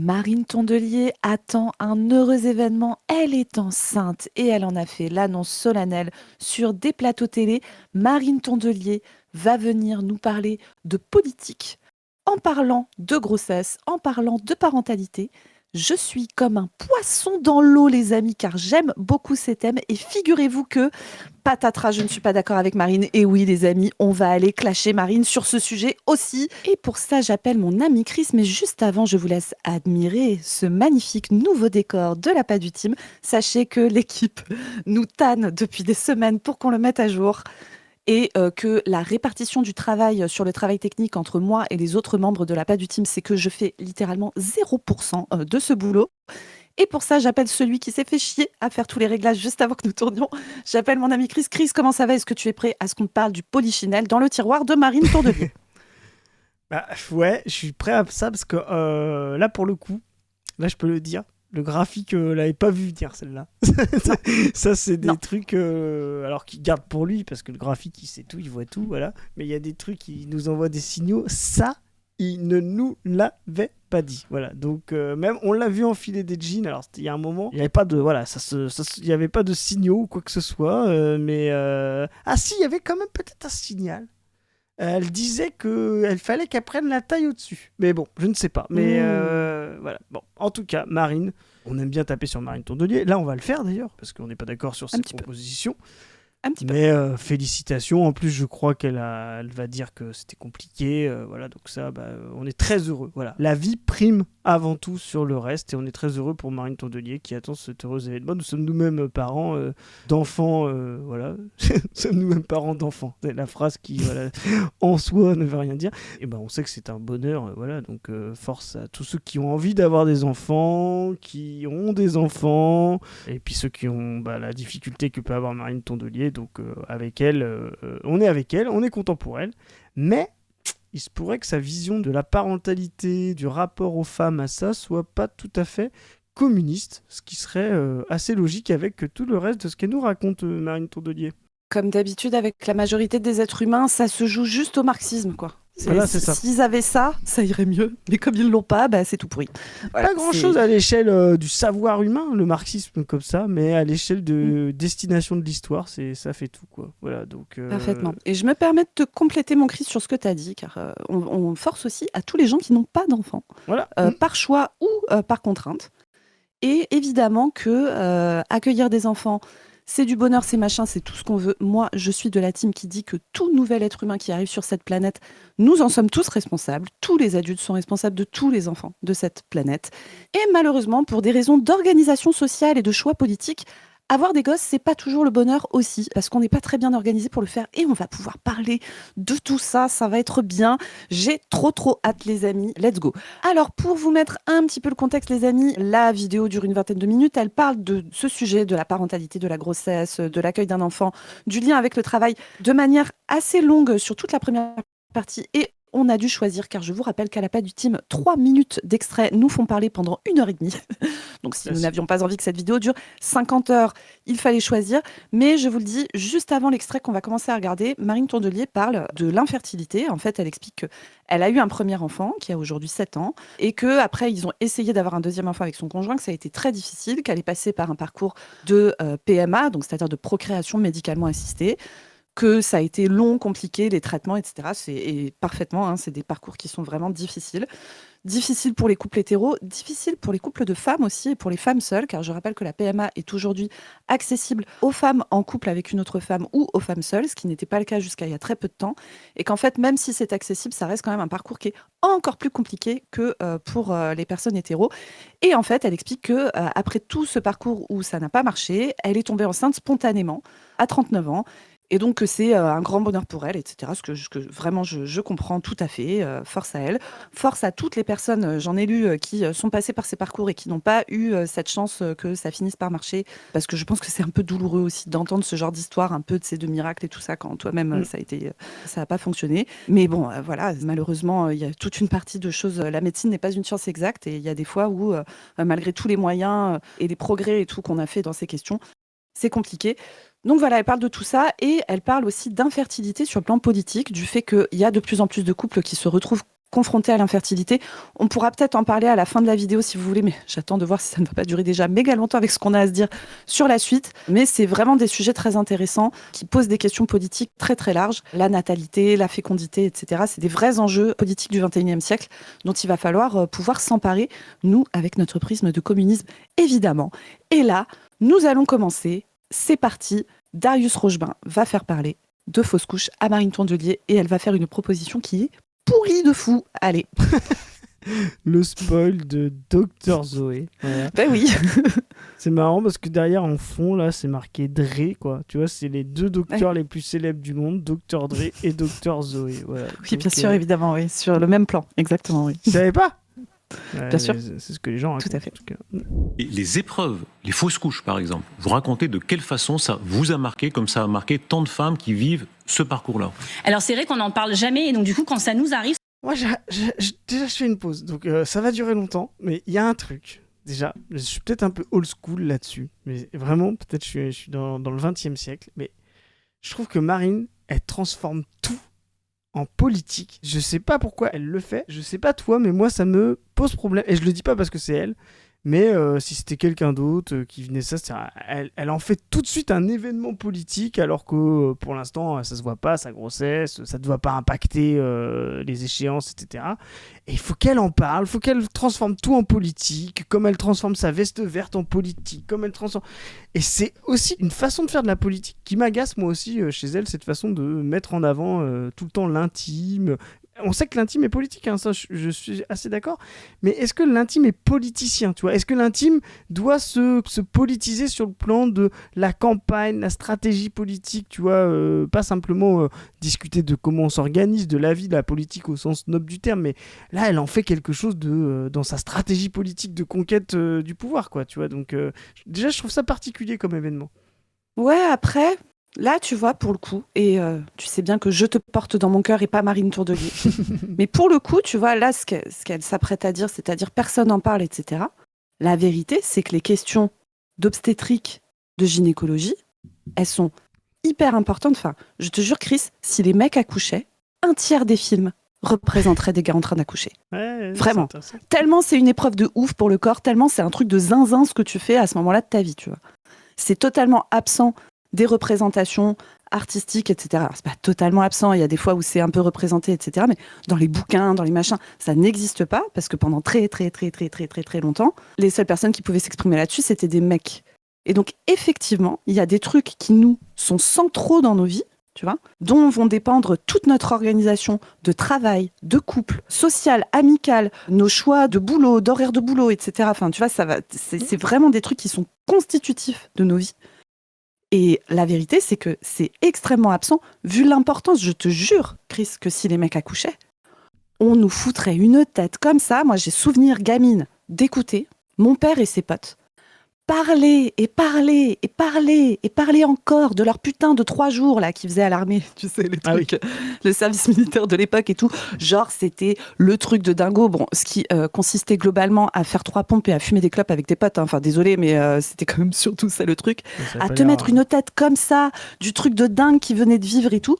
Marine Tondelier attend un heureux événement. Elle est enceinte et elle en a fait l'annonce solennelle sur des plateaux télé. Marine Tondelier va venir nous parler de politique en parlant de grossesse, en parlant de parentalité. Je suis comme un poisson dans l'eau, les amis, car j'aime beaucoup ces thèmes. Et figurez-vous que patatras, je ne suis pas d'accord avec Marine. Et oui, les amis, on va aller clasher Marine sur ce sujet aussi. Et pour ça, j'appelle mon ami Chris. Mais juste avant, je vous laisse admirer ce magnifique nouveau décor de la Pas du Team. Sachez que l'équipe nous tanne depuis des semaines pour qu'on le mette à jour. Et que la répartition du travail sur le travail technique entre moi et les autres membres de la Pas du Team, c'est que je fais littéralement 0% de ce boulot. Et pour ça, j'appelle celui qui s'est fait chier à faire tous les réglages juste avant que nous tournions. J'appelle mon ami Chris. Chris, comment ça va? Est-ce que tu es prêt à ce qu'on te parle du polichinelle dans le tiroir de Marine Tondelier? Bah ouais, je suis prêt à ça parce que là pour le coup, là je peux le dire, le graphique l'avait pas vu venir celle-là. Ça c'est des Non. trucs alors qu'il garde pour lui parce que le graphique il sait tout, il voit tout, voilà. Mais il y a des trucs qui nous envoient des signaux, ça il ne nous l'avait pas dit, voilà. Donc même on l'a vu enfiler des jeans. Alors il y a un moment, il y avait pas de voilà, il y avait pas de signaux ou quoi que ce soit, mais ah si, il y avait quand même peut-être un signal. Elle disait qu'il fallait qu'elle prenne la taille au-dessus. Mais bon, je ne sais pas. Mais voilà. Bon, en tout cas, Marine, on aime bien taper sur Marine Tondelier. Là, on va le faire d'ailleurs, parce qu'on n'est pas d'accord sur Un cette petit peu. proposition. Un petit peu. Mais félicitations. En plus, je crois elle va dire que c'était compliqué. Voilà, donc ça, on est très heureux. Voilà. La vie prime avant tout sur le reste. Et on est très heureux pour Marine Tondelier qui attend cet heureux événement. Nous sommes nous-mêmes parents d'enfants. Voilà. Nous sommes nous-mêmes parents d'enfants. C'est la phrase qui, voilà, en soi, ne veut rien dire. Et on sait que c'est un bonheur. Voilà. Donc, force à tous ceux qui ont envie d'avoir des enfants, qui ont des enfants. Et puis ceux qui ont la difficulté que peut avoir Marine Tondelier. Donc avec elle, on est avec elle, on est content pour elle. Mais il se pourrait que sa vision de la parentalité, du rapport aux femmes à ça, soit pas tout à fait communiste, ce qui serait assez logique avec tout le reste de ce qu'elle nous raconte, Marine Tondelier. Comme d'habitude, avec la majorité des êtres humains, ça se joue juste au marxisme, quoi. Voilà, c'est ça. S'ils avaient ça, ça irait mieux. Mais comme ils l'ont pas, c'est tout pourri. Voilà, Pas grand-chose à l'échelle du savoir humain, le marxisme comme ça, mais à l'échelle de destination de l'histoire, ça fait tout, quoi. Voilà, donc... Parfaitement. Et je me permets de te compléter mon cri sur ce que tu as dit, car on force aussi à tous les gens qui n'ont pas d'enfants, Voilà. par choix ou par contrainte. Et évidemment que accueillir des enfants, c'est du bonheur, c'est machin, c'est tout ce qu'on veut. Moi, je suis de la team qui dit que tout nouvel être humain qui arrive sur cette planète, nous en sommes tous responsables. Tous les adultes sont responsables de tous les enfants de cette planète. Et malheureusement, pour des raisons d'organisation sociale et de choix politiques, avoir des gosses, c'est pas toujours le bonheur aussi, parce qu'on n'est pas très bien organisé pour le faire. Et on va pouvoir parler de tout ça, ça va être bien. J'ai trop hâte, les amis. Let's go. Alors, pour vous mettre un petit peu le contexte, les amis, la vidéo dure une vingtaine de minutes. Elle parle de ce sujet, de la parentalité, de la grossesse, de l'accueil d'un enfant, du lien avec le travail, de manière assez longue sur toute la première partie. Et on a dû choisir, car je vous rappelle qu'à la Pas du Team, 3 minutes d'extrait nous font parler pendant 1 heure et demie. Donc, si nous n'avions pas envie que cette vidéo dure 50 heures, il fallait choisir. Mais je vous le dis, juste avant l'extrait qu'on va commencer à regarder, Marine Tondelier parle de l'infertilité. En fait, elle explique qu'elle a eu un premier enfant qui a aujourd'hui 7 ans et qu'après, ils ont essayé d'avoir un deuxième enfant avec son conjoint, que ça a été très difficile, qu'elle est passée par un parcours de PMA, donc c'est-à-dire de procréation médicalement assistée, que ça a été long, compliqué, les traitements, etc. Et parfaitement, c'est des parcours qui sont vraiment difficiles. Difficile pour les couples hétéros, difficile pour les couples de femmes aussi et pour les femmes seules, car je rappelle que la PMA est aujourd'hui accessible aux femmes en couple avec une autre femme ou aux femmes seules, ce qui n'était pas le cas jusqu'à il y a très peu de temps. Et qu'en fait, même si c'est accessible, ça reste quand même un parcours qui est encore plus compliqué que pour les personnes hétéros. Et en fait, elle explique que après tout ce parcours où ça n'a pas marché, elle est tombée enceinte spontanément à 39 ans. Et donc que c'est un grand bonheur pour elle, etc. Ce que vraiment je comprends tout à fait. Force à elle. Force à toutes les personnes, j'en ai lu, qui sont passées par ces parcours et qui n'ont pas eu cette chance que ça finisse par marcher. Parce que je pense que c'est un peu douloureux aussi d'entendre ce genre d'histoire, un peu de ces deux miracles et tout ça, quand toi-même, ça n'a pas fonctionné. Mais bon, voilà, malheureusement, il y a toute une partie de choses. La médecine n'est pas une science exacte et il y a des fois où, malgré tous les moyens et les progrès et tout qu'on a fait dans ces questions, c'est compliqué. Donc voilà, elle parle de tout ça et elle parle aussi d'infertilité sur le plan politique, du fait qu'il y a de plus en plus de couples qui se retrouvent confrontées à l'infertilité. On pourra peut-être en parler à la fin de la vidéo si vous voulez, mais j'attends de voir si ça ne va pas durer déjà méga longtemps avec ce qu'on a à se dire sur la suite. Mais c'est vraiment des sujets très intéressants qui posent des questions politiques très très larges. La natalité, la fécondité, etc. C'est des vrais enjeux politiques du XXIe siècle dont il va falloir pouvoir s'emparer, nous, avec notre prisme de communisme, évidemment. Et là, nous allons commencer. C'est parti. Darius Rochebain va faire parler de fausses couches à Marine Tondelier et elle va faire une proposition qui est pourrie de fou. Allez. Le spoil de Dr Zoé. Voilà. Ben oui. C'est marrant parce que derrière en fond là c'est marqué Dre quoi. Tu vois, c'est les deux docteurs les plus célèbres du monde, Dr Dre et Dr Zoé. Voilà. Oui, donc, bien sûr, évidemment, oui, sur le même plan, exactement, oui. Tu savais pas? Bien sûr. C'est ce que les gens racontent. Tout à fait. En tout cas. Et les épreuves, les fausses couches par exemple, vous racontez de quelle façon ça vous a marqué, comme ça a marqué tant de femmes qui vivent ce parcours-là. Alors c'est vrai qu'on n'en parle jamais, et donc du coup quand ça nous arrive... Moi déjà je fais une pause, donc ça va durer longtemps, mais il y a un truc. Déjà, je suis peut-être un peu old school là-dessus, mais vraiment, peut-être je suis dans le 20e siècle, mais je trouve que Marine, elle transforme tout en politique. Je sais pas pourquoi elle le fait, je sais pas toi, mais moi ça me pose problème, et je le dis pas parce que c'est elle, mais si c'était quelqu'un d'autre qui venait elle en fait tout de suite un événement politique, alors que pour l'instant ça se voit pas, sa grossesse, ça ne doit pas impacter les échéances, etc. Et il faut qu'elle en parle, il faut qu'elle transforme tout en politique, comme elle transforme sa veste verte en politique, comme elle transforme... Et c'est aussi une façon de faire de la politique qui m'agace moi aussi chez elle, cette façon de mettre en avant tout le temps l'intime. On sait que l'intime est politique, hein, ça je suis assez d'accord, mais est-ce que l'intime est politicien, tu vois ? Est-ce que l'intime doit se politiser sur le plan de la campagne, la stratégie politique, tu vois, pas simplement discuter de comment on s'organise, de la vie, de la politique au sens noble du terme, mais là elle en fait quelque chose dans sa stratégie politique de conquête du pouvoir, quoi, tu vois, donc déjà je trouve ça particulier comme événement. Ouais, après... Là, tu vois, pour le coup, et tu sais bien que je te porte dans mon cœur et pas Marine Tondelier. Mais pour le coup, tu vois, là, ce qu'elle s'apprête à dire, c'est-à-dire personne n'en parle, etc. La vérité, c'est que les questions d'obstétrique, de gynécologie, elles sont hyper importantes. Enfin, je te jure, Chris, si les mecs accouchaient, 1/3 des films représenteraient des gars en train d'accoucher. Ouais, vraiment. Tellement c'est une épreuve de ouf pour le corps, tellement c'est un truc de zinzin ce que tu fais à ce moment-là de ta vie, tu vois. C'est totalement absent des représentations artistiques, etc. Alors, c'est pas totalement absent, il y a des fois où c'est un peu représenté, etc. Mais dans les bouquins, dans les machins, ça n'existe pas, parce que pendant très longtemps, les seules personnes qui pouvaient s'exprimer là-dessus, c'était des mecs. Et donc, effectivement, il y a des trucs qui nous sont centraux dans nos vies, tu vois, dont vont dépendre toute notre organisation de travail, de couple, social, amical, nos choix de boulot, d'horaire de boulot, etc. Enfin, tu vois, c'est vraiment des trucs qui sont constitutifs de nos vies. Et la vérité, c'est que c'est extrêmement absent, vu l'importance, je te jure, Chris, que si les mecs accouchaient, on nous foutrait une tête comme ça. Moi, j'ai souvenir, gamine, d'écouter mon père et ses potes parler encore de leur putain de 3 jours là qu'ils faisaient à l'armée, tu sais, les trucs, le service militaire de l'époque et tout. Genre, c'était le truc de dingo. Bon, ce qui consistait globalement à faire 3 pompes et à fumer des clopes avec tes potes. Hein. Enfin, désolé, mais c'était quand même surtout ça le truc. À te mettre une tête comme ça, du truc de dingue qui venait de vivre et tout.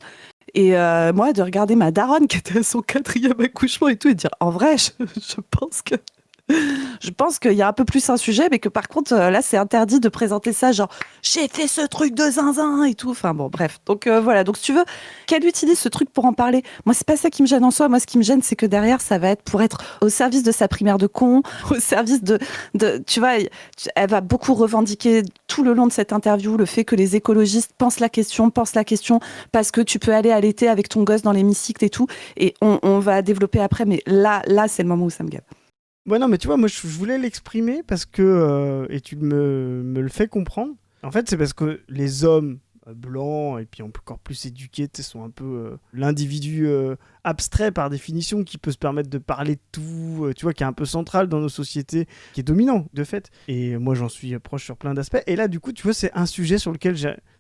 Et moi, de regarder ma daronne qui était à son 4e accouchement et tout, et de dire, en vrai, je pense qu'il y a un peu plus un sujet, mais que par contre, là, c'est interdit de présenter ça, genre, j'ai fait ce truc de zinzin et tout. Enfin bon, bref. Donc voilà. Donc si tu veux, qu'elle utilise ce truc pour en parler. Moi, c'est pas ça qui me gêne en soi. Moi, ce qui me gêne, c'est que derrière, ça va être pour être au service de sa primaire de con, au service de tu vois, elle va beaucoup revendiquer tout le long de cette interview le fait que les écologistes pensent la question parce que tu peux aller allaiter avec ton gosse dans l'hémicycle et tout. Et on va développer après, mais là, c'est le moment où ça me gave. Ouais, non, mais tu vois, moi, je voulais l'exprimer parce que, et tu me le fais comprendre, en fait, c'est parce que les hommes blancs, et puis encore plus éduqués, sont un peu l'individu abstrait par définition, qui peut se permettre de parler de tout, tu vois, qui est un peu central dans nos sociétés, qui est dominant, de fait. Et moi, j'en suis proche sur plein d'aspects. Et là, du coup, tu vois, c'est un sujet sur lequel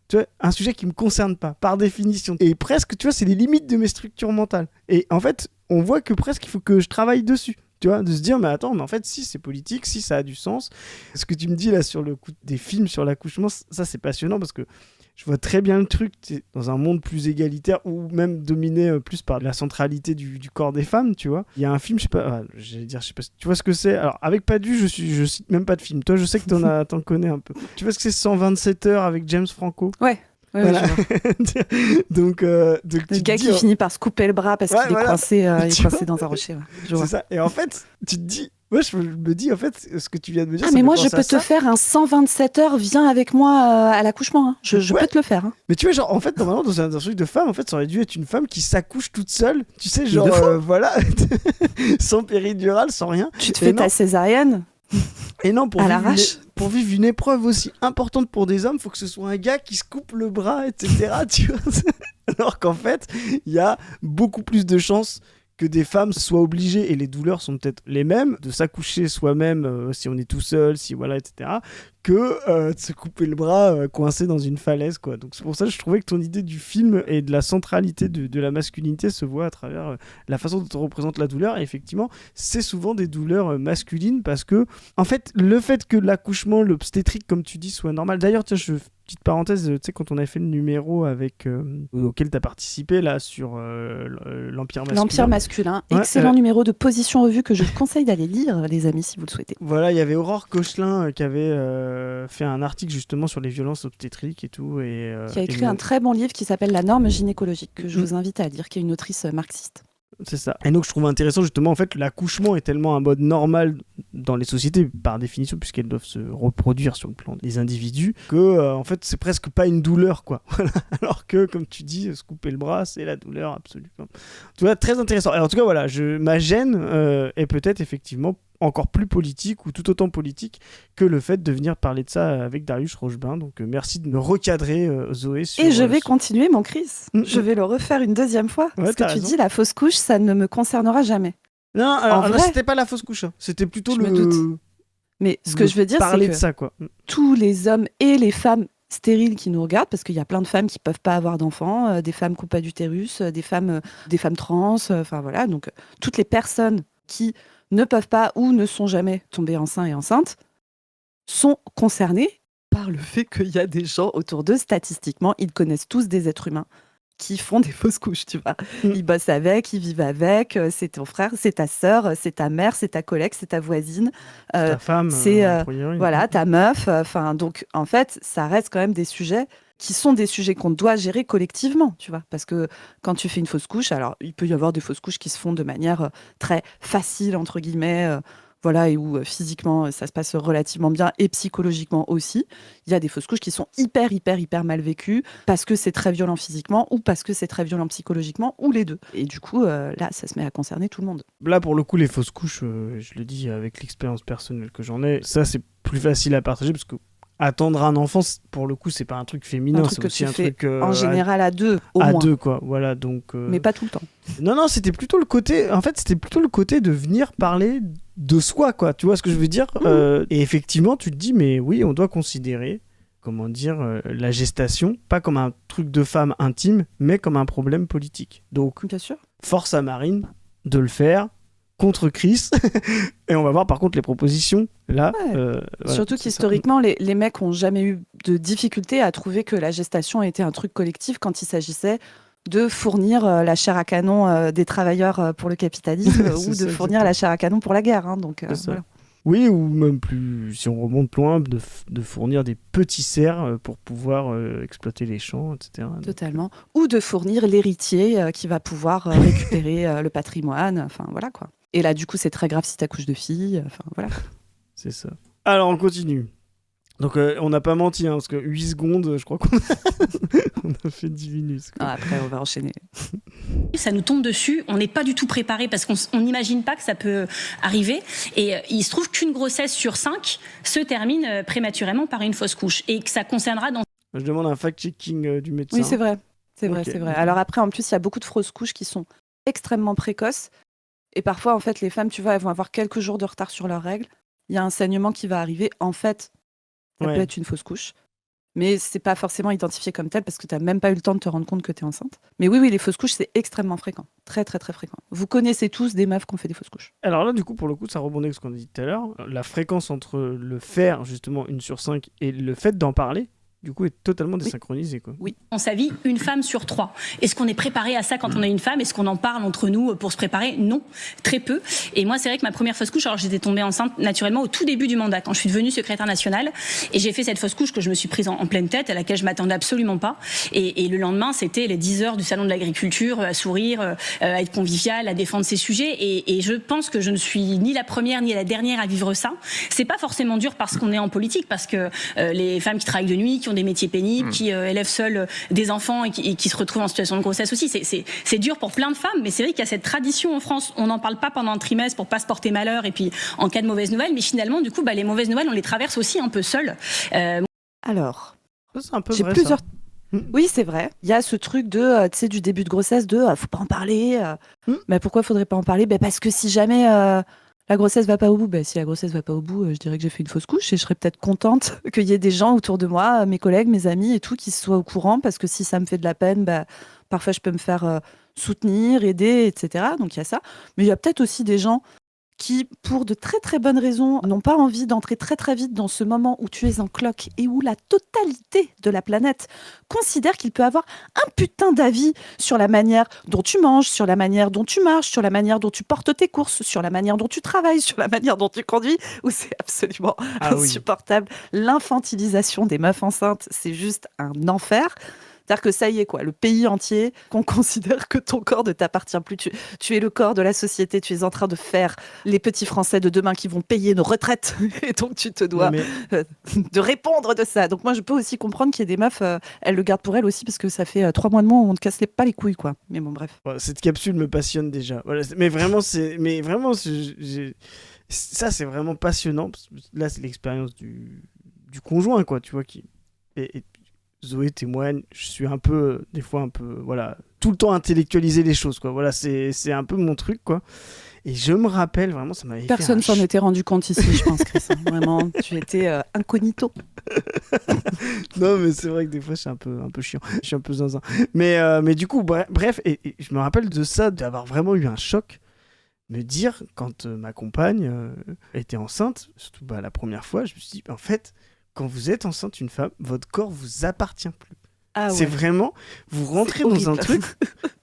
tu vois, un sujet qui me concerne pas, par définition. Et presque, tu vois, c'est les limites de mes structures mentales. Et en fait, on voit que presque, il faut que je travaille dessus. Tu vois, de se dire, mais attends, mais en fait, si c'est politique, si ça a du sens. Ce que tu me dis là sur le coup des films sur l'accouchement, ça c'est passionnant parce que je vois très bien le truc, dans un monde plus égalitaire ou même dominé plus par la centralité du corps des femmes, tu vois. Il y a un film, je sais pas, j'allais dire, je sais pas, tu vois ce que c'est. Alors, avec Padu, je cite même pas de film. Toi, je sais que t'en connais un peu. Tu vois ce que c'est 127 heures avec James Franco? Ouais. Voilà. donc, le gars qui finit par se couper le bras parce qu'il est coincé, il est coincé dans un rocher. Ouais. C'est ça. Et en fait, tu te dis, moi je me dis en fait, ce que tu viens de me dire. Mais moi je peux te faire un 127 heures, viens avec moi à l'accouchement. Hein. Je peux te le faire. Hein. Mais tu vois, genre en fait, normalement dans un truc de femme, en fait, ça aurait dû être une femme qui s'accouche toute seule. Tu sais, genre voilà, sans péridurale, sans rien. Tu te fais ta césarienne. Et non, pour vivre une épreuve aussi importante pour des hommes, faut que ce soit un gars qui se coupe le bras, etc. Tu vois. Alors qu'en fait, il y a beaucoup plus de chances que des femmes soient obligées, et les douleurs sont peut-être les mêmes, de s'accoucher soi-même si on est tout seul, si voilà, etc., que de se couper le bras coincé dans une falaise, quoi. Donc c'est pour ça que je trouvais que ton idée du film et de la centralité de la masculinité se voit à travers la façon dont on représente la douleur. Et effectivement, c'est souvent des douleurs masculines parce que, en fait, le fait que l'accouchement, l'obstétrique, comme tu dis, soit normal. D'ailleurs, tiens, petite parenthèse, tu sais, quand on a fait le numéro auquel tu as participé là sur l'Empire masculin. L'Empire masculin, excellent numéro de Position Revue que je vous conseille d'aller lire, les amis, si vous le souhaitez. Voilà, il y avait Aurore Cochelin qui avait fait un article justement sur les violences obstétriques et tout. Qui a écrit un très bon livre qui s'appelle La norme gynécologique, que je vous invite à lire, qui est une autrice marxiste. C'est ça. Et donc je trouve intéressant justement, en fait, l'accouchement est tellement un mode normal dans les sociétés par définition, puisqu'elles doivent se reproduire sur le plan des individus, que en fait c'est presque pas une douleur, quoi. Alors que, comme tu dis, se couper le bras, c'est la douleur absolue. Tu vois, très intéressant. Et en tout cas, voilà, ma gêne est peut-être effectivement encore plus politique ou tout autant politique que le fait de venir parler de ça avec Darius Rochebain. Donc merci de me recadrer, Zoé. Et je vais continuer mon Chris. Je vais le refaire une deuxième fois. Parce que tu dis la fausse couche, ça ne me concernera jamais. Non, alors là, c'était pas la fausse couche. Hein. C'était plutôt me doute. Mais ce que je veux dire, c'est que ça, quoi. Tous les hommes et les femmes stériles qui nous regardent, parce qu'il y a plein de femmes qui peuvent pas avoir d'enfants, des femmes qui n'ont pas d'utérus, des femmes trans, enfin voilà. Donc toutes les personnes qui ne peuvent pas ou ne sont jamais tombées enceintes sont concernés par le fait qu'il y a des gens autour d'eux. Statistiquement, ils connaissent tous des êtres humains qui font des fausses couches, tu vois. Ils bossent avec, ils vivent avec, c'est ton frère, c'est ta sœur, c'est ta mère, c'est ta collègue, c'est ta voisine. Ta femme, c'est voilà, ta meuf. Donc, en fait, ça reste quand même des sujets qui sont des sujets qu'on doit gérer collectivement, tu vois. Parce que quand tu fais une fausse couche, alors il peut y avoir des fausses couches qui se font de manière très facile, entre guillemets, voilà, et où physiquement ça se passe relativement bien et psychologiquement aussi. Il y a des fausses couches qui sont hyper mal vécues parce que c'est très violent physiquement ou parce que c'est très violent psychologiquement ou les deux. Et du coup, là, ça se met à concerner tout le monde. Là, pour le coup, les fausses couches, je le dis avec l'expérience personnelle que j'en ai, ça c'est plus facile à partager parce que attendre un enfant, pour le coup, c'est pas un truc féminin, c'est aussi un truc en général à deux, au moins. À deux, quoi. Voilà, donc. Mais pas tout le temps. Non, c'était plutôt le côté. En fait, c'était plutôt le côté de venir parler de soi, quoi. Tu vois ce que je veux dire ? Et effectivement, tu te dis, mais oui, on doit considérer, comment dire, la gestation, pas comme un truc de femme intime, mais comme un problème politique. Donc, bien sûr. Force à Marine de le faire. Contre Chris, et on va voir par contre les propositions là. Ouais. Surtout qu'historiquement, les mecs n'ont jamais eu de difficulté à trouver que la gestation était un truc collectif quand il s'agissait de fournir la chair à canon des travailleurs pour le capitalisme ou de fournir la chair à canon pour la guerre. Hein, donc, voilà. Oui, ou même plus, si on remonte plus loin, de fournir des petits cerfs pour pouvoir exploiter les champs, etc. Totalement. Ou de fournir l'héritier qui va pouvoir récupérer le patrimoine. Enfin, voilà quoi. Et là, du coup, c'est très grave si t'accouches de filles. Enfin, voilà. C'est ça. Alors, on continue. Donc, on n'a pas menti, hein, parce que 8 secondes, je crois qu'on a fait 10 minutes. Après, on va enchaîner. Ça nous tombe dessus, on n'est pas du tout préparé parce qu'on n'imagine pas que ça peut arriver. Et il se trouve qu'une grossesse sur 5 se termine prématurément par une fausse couche et que ça concernera dans... Je demande un fact-checking du médecin. Oui, c'est vrai. C'est vrai. Alors après, en plus, il y a beaucoup de fausses couches qui sont extrêmement précoces. Et parfois, en fait, les femmes, tu vois, elles vont avoir quelques jours de retard sur leurs règles. Il y a un saignement qui va arriver. En fait, ça peut être une fausse couche. Mais c'est pas forcément identifié comme tel parce que tu n'as même pas eu le temps de te rendre compte que tu es enceinte. Mais oui, les fausses couches, c'est extrêmement fréquent. Très, très, très fréquent. Vous connaissez tous des meufs qui ont fait des fausses couches. Alors là, du coup, pour le coup, ça rebondit avec ce qu'on a dit tout à l'heure. La fréquence entre le faire, justement, 1 sur 5, et le fait d'en parler, du coup, est totalement désynchronisé, quoi. Oui. Dans sa vie, une femme sur 3. Est-ce qu'on est préparé à ça quand on a une femme ? Est-ce qu'on en parle entre nous pour se préparer ? Non, très peu. Et moi, c'est vrai que ma première fausse couche, alors j'étais tombée enceinte naturellement au tout début du mandat, quand je suis devenue secrétaire nationale, et j'ai fait cette fausse couche que je me suis prise en pleine tête, à laquelle je m'attendais absolument pas. Et le lendemain, c'était les 10 heures du salon de l'agriculture, à sourire, à être convivial, à défendre ses sujets. Et je pense que je ne suis ni la première ni la dernière à vivre ça. C'est pas forcément dur parce qu'on est en politique, parce que les femmes qui travaillent de nuit, qui ont des métiers pénibles, qui élèvent seules des enfants et qui se retrouvent en situation de grossesse aussi, c'est dur pour plein de femmes, mais c'est vrai qu'il y a cette tradition en France, on n'en parle pas pendant un trimestre pour pas se porter malheur et puis en cas de mauvaises nouvelles, mais finalement du coup les mauvaises nouvelles on les traverse aussi un peu seules. Alors, Ça, c'est un peu j'ai vrai, plusieurs... ça. Oui, c'est vrai. Il y a ce truc de, tu sais, du début de grossesse de faut pas en parler. Mais pourquoi faudrait pas en parler ? Parce que si jamais la grossesse va pas au bout, si la grossesse va pas au bout, je dirais que j'ai fait une fausse couche et je serais peut-être contente qu'il y ait des gens autour de moi, mes collègues, mes amis et tout, qui soient au courant, parce que si ça me fait de la peine, parfois je peux me faire soutenir, aider, etc. Donc il y a ça. Mais il y a peut-être aussi des gens qui, pour de très très bonnes raisons, n'ont pas envie d'entrer très très vite dans ce moment où tu es en cloque et où la totalité de la planète considère qu'il peut avoir un putain d'avis sur la manière dont tu manges, sur la manière dont tu marches, sur la manière dont tu portes tes courses, sur la manière dont tu travailles, sur la manière dont tu conduis, où c'est absolument insupportable. L'infantilisation des meufs enceintes, c'est juste un enfer. C'est-à-dire que ça y est, quoi, le pays entier, qu'on considère que ton corps ne t'appartient plus. Tu es le corps de la société, tu es en train de faire les petits Français de demain qui vont payer nos retraites. Et donc, tu te dois de répondre de ça. Donc, moi, je peux aussi comprendre qu'il y ait des meufs, elles le gardent pour elles aussi, parce que ça fait 3 mois de mois où on ne casse pas les couilles, quoi. Mais bon, bref. Cette capsule me passionne déjà. Voilà, mais vraiment, ça, c'est vraiment passionnant. Là, c'est l'expérience du conjoint, quoi, tu vois, et Zoé témoigne, je suis des fois voilà, tout le temps intellectualiser les choses, quoi. Voilà, c'est un peu mon truc, quoi. Et je me rappelle, vraiment, ça m'avait Personne s'en était rendu compte ici, je pense, Chris. Vraiment, tu étais incognito. Non, mais c'est vrai que des fois, je suis un peu chiant. Je suis un peu zinzin. Mais du coup, bref, et je me rappelle de ça, d'avoir vraiment eu un choc. Me dire, quand ma compagne était enceinte, surtout la première fois, je me suis dit, en fait, quand vous êtes enceinte, une femme, votre corps vous appartient plus. Ah ouais. C'est vraiment, vous rentrez dans un truc,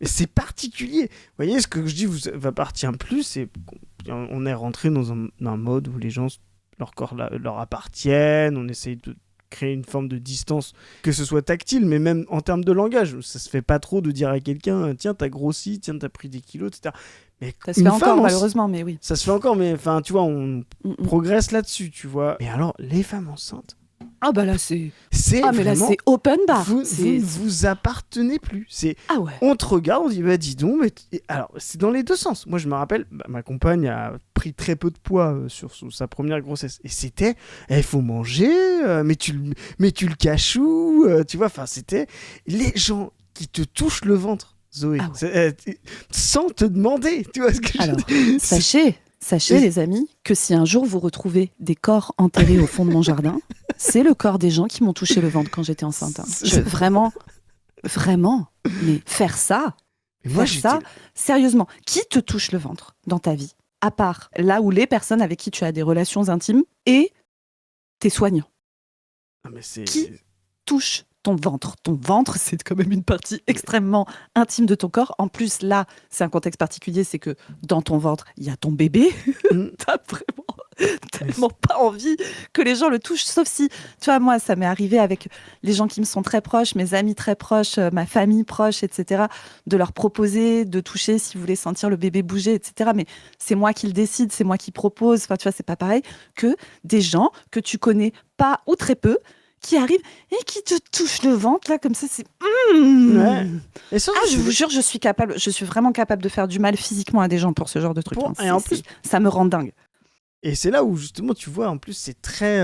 mais c'est particulier. Vous voyez, ce que je dis vous appartient plus, c'est on est rentré dans un mode où les gens, leur corps leur appartiennent, on essaye de créer une forme de distance, que ce soit tactile, mais même en termes de langage. Ça se fait pas trop de dire à quelqu'un, tiens, t'as grossi, tiens, t'as pris des kilos, etc. Mais ça se fait encore, malheureusement, mais oui. Ça se fait encore, mais enfin, tu vois, on progresse là-dessus, tu vois. Mais alors, les femmes enceintes, ah bah là c'est mais là c'est open bar. Vous ne vous appartenez plus. Ouais. On te regarde, on dit dis donc. Alors c'est dans les deux sens. Moi je me rappelle, ma compagne a pris très peu de poids sur sa première grossesse et c'était, il faut manger, mais tu le caches où, tu vois. Enfin c'était les gens qui te touchent le ventre, Zoé, sans te demander. Tu vois ce que alors, je dis. Sachez, les amis, que si un jour vous retrouvez des corps enterrés au fond de mon jardin, c'est le corps des gens qui m'ont touché le ventre quand j'étais enceinte. Vraiment, mais faire ça, sérieusement, qui te touche le ventre dans ta vie, à part là où les personnes avec qui tu as des relations intimes et tes soignants. Qui touche ton ventre. Ton ventre, c'est quand même une partie extrêmement intime de ton corps. En plus, là, c'est un contexte particulier, c'est que dans ton ventre, il y a ton bébé. T'as vraiment tellement pas envie que les gens le touchent, sauf si, tu vois, moi, ça m'est arrivé avec les gens qui me sont très proches, mes amis très proches, ma famille proche, etc., de leur proposer de toucher s'ils voulaient sentir le bébé bouger, etc. Mais c'est moi qui le décide, c'est moi qui propose. Enfin, tu vois, c'est pas pareil que des gens que tu connais pas ou très peu, qui arrive et qui te touche le ventre là comme ça, c'est ouais. Et ça, je vous jure, je suis vraiment capable de faire du mal physiquement à des gens pour ce genre de truc. Et en plus, ça me rend dingue. Et c'est là où justement tu vois, en plus c'est très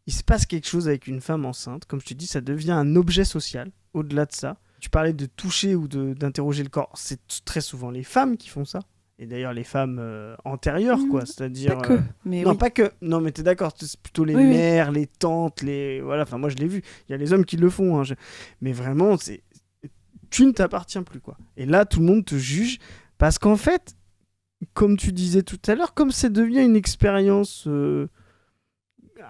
il se passe quelque chose avec une femme enceinte, comme je te dis, ça devient un objet social. Au-delà de ça, tu parlais de toucher ou d'interroger le corps, c'est très souvent les femmes qui font ça. Et d'ailleurs, les femmes antérieures, quoi. C'est-à-dire. Pas que. Mais non, oui. Pas que. Non, mais t'es d'accord. C'est plutôt les mères, les tantes, Voilà. Enfin, moi, je l'ai vu. Il y a les hommes qui le font. Hein. Mais vraiment, tu ne t'appartiens plus, quoi. Et là, tout le monde te juge. Parce qu'en fait, comme tu disais tout à l'heure, comme ça devient une expérience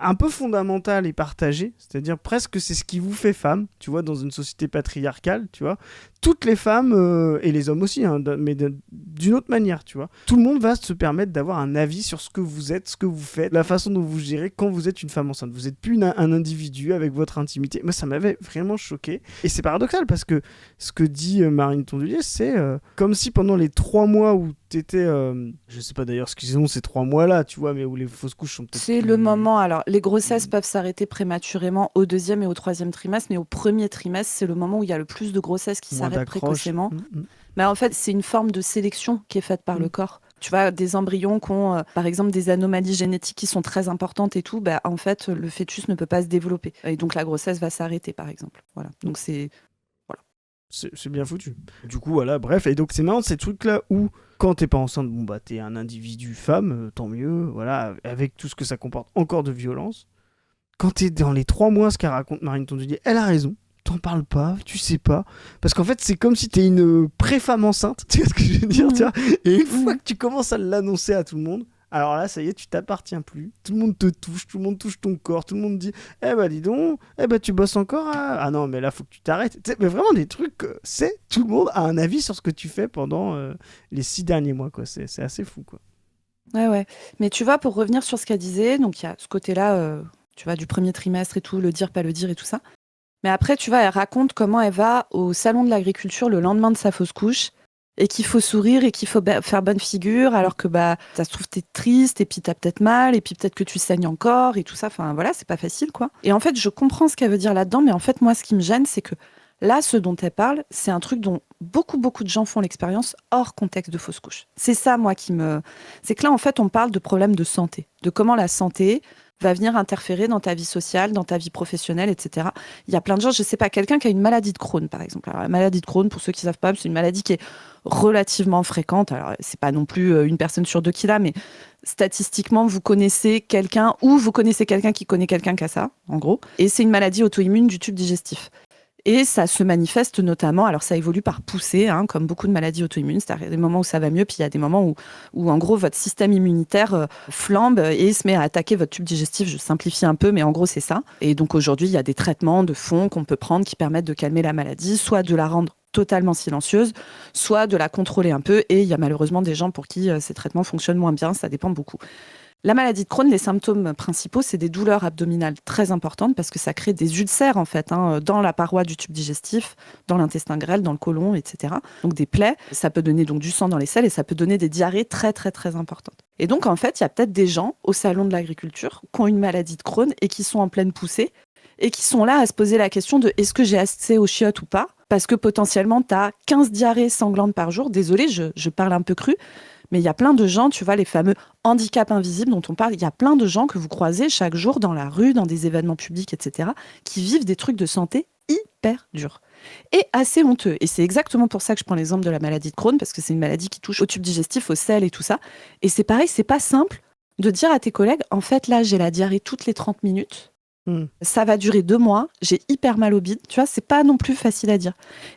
un peu fondamental et partagé, c'est-à-dire presque c'est ce qui vous fait femme, tu vois, dans une société patriarcale, tu vois. Toutes les femmes, et les hommes aussi, hein, mais d'une autre manière, tu vois. Tout le monde va se permettre d'avoir un avis sur ce que vous êtes, ce que vous faites, la façon dont vous gérez quand vous êtes une femme enceinte. Vous n'êtes plus un individu avec votre intimité. Moi, ça m'avait vraiment choqué. Et c'est paradoxal parce que ce que dit Marine Tondelier, c'est comme si pendant les 3 mois où t'étais... je sais pas d'ailleurs ce qu'ils ont ces 3 mois-là, tu vois, mais où les fausses couches sont peut-être... C'est le moment. Alors, les grossesses peuvent s'arrêter prématurément au 2e et au 3e trimestre, mais au 1er trimestre, c'est le moment où il y a le plus de grossesses qui s'arrêtent précocement. Mais en fait, c'est une forme de sélection qui est faite par le corps. Tu vois, des embryons qui ont, par exemple, des anomalies génétiques qui sont très importantes et tout, en fait, le fœtus ne peut pas se développer. Et donc, la grossesse va s'arrêter, par exemple. Voilà. Donc, c'est... Voilà. C'est bien foutu. Du coup, voilà, bref. Et donc, c'est marrant, ces trucs-là où, quand t'es pas enceinte, bon, bah, t'es un individu femme, tant mieux, voilà, avec tout ce que ça comporte encore de violence. Quand t'es dans les 3 mois, ce qu'a raconte Marine Tondelier, elle a raison. T'en parles pas, tu sais pas. Parce qu'en fait, c'est comme si t'es une pré-femme enceinte, tu vois ce que je veux dire, tu vois. Et une fois que tu commences à l'annoncer à tout le monde, alors là, ça y est, tu t'appartiens plus. Tout le monde te touche, tout le monde touche ton corps, tout le monde dit « Eh bah dis donc, tu bosses encore hein. Ah non, mais là, faut que tu t'arrêtes. » Mais vraiment des trucs, tout le monde a un avis sur ce que tu fais pendant les 6 derniers mois, quoi. C'est assez fou, quoi. Ouais. Mais tu vois, pour revenir sur ce qu'elle disait, donc il y a ce côté-là, tu vois, du 1er trimestre et tout, le dire, pas le dire et tout ça. Mais après, tu vois, elle raconte comment elle va au salon de l'agriculture le lendemain de sa fausse couche et qu'il faut sourire et qu'il faut faire bonne figure alors que ça se trouve t'es triste et puis t'as peut-être mal et puis peut-être que tu saignes encore et tout ça. Enfin voilà, c'est pas facile quoi. Et en fait, je comprends ce qu'elle veut dire là-dedans, mais en fait, moi, ce qui me gêne, c'est que là, ce dont elle parle, c'est un truc dont beaucoup de gens font l'expérience hors contexte de fausse couche. C'est ça, moi, c'est que là, en fait, on parle de problèmes de santé, de comment la santé va venir interférer dans ta vie sociale, dans ta vie professionnelle, etc. Il y a plein de gens, je sais pas, quelqu'un qui a une maladie de Crohn, par exemple. Alors, la maladie de Crohn, pour ceux qui savent pas, c'est une maladie qui est relativement fréquente. Alors, c'est pas non plus une personne sur 2 qui l'a, mais statistiquement, vous connaissez quelqu'un ou vous connaissez quelqu'un qui connaît quelqu'un qui a ça, en gros. Et c'est une maladie auto-immune du tube digestif. Et ça se manifeste notamment, alors ça évolue par poussée, comme beaucoup de maladies auto-immunes, c'est-à-dire qu'il y a des moments où ça va mieux, puis il y a des moments où en gros votre système immunitaire flambe et se met à attaquer votre tube digestif, je simplifie un peu, mais en gros c'est ça. Et donc aujourd'hui il y a des traitements de fond qu'on peut prendre qui permettent de calmer la maladie, soit de la rendre totalement silencieuse, soit de la contrôler un peu, et il y a malheureusement des gens pour qui ces traitements fonctionnent moins bien, ça dépend beaucoup. La maladie de Crohn, les symptômes principaux, c'est des douleurs abdominales très importantes parce que ça crée des ulcères en fait dans la paroi du tube digestif, dans l'intestin grêle, dans le côlon, etc. Donc des plaies, ça peut donner donc du sang dans les selles et ça peut donner des diarrhées très très très importantes. Et donc en fait, il y a peut-être des gens au salon de l'agriculture qui ont une maladie de Crohn et qui sont en pleine poussée et qui sont là à se poser la question de est-ce que j'ai assez aux chiottes ou pas ? Parce que potentiellement, tu as 15 diarrhées sanglantes par jour. Désolée, je parle un peu cru. Mais il y a plein de gens, tu vois, les fameux handicaps invisibles dont on parle, il y a plein de gens que vous croisez chaque jour dans la rue, dans des événements publics, etc., qui vivent des trucs de santé hyper durs et assez honteux. Et c'est exactement pour ça que je prends l'exemple de la maladie de Crohn, parce que c'est une maladie qui touche au tube digestif, au sel et tout ça. Et c'est pareil, c'est pas simple de dire à tes collègues, en fait, là, j'ai la diarrhée toutes les 30 minutes. Ça va durer 2 mois, j'ai hyper mal au bide, tu vois, c'est pas non plus facile à dire.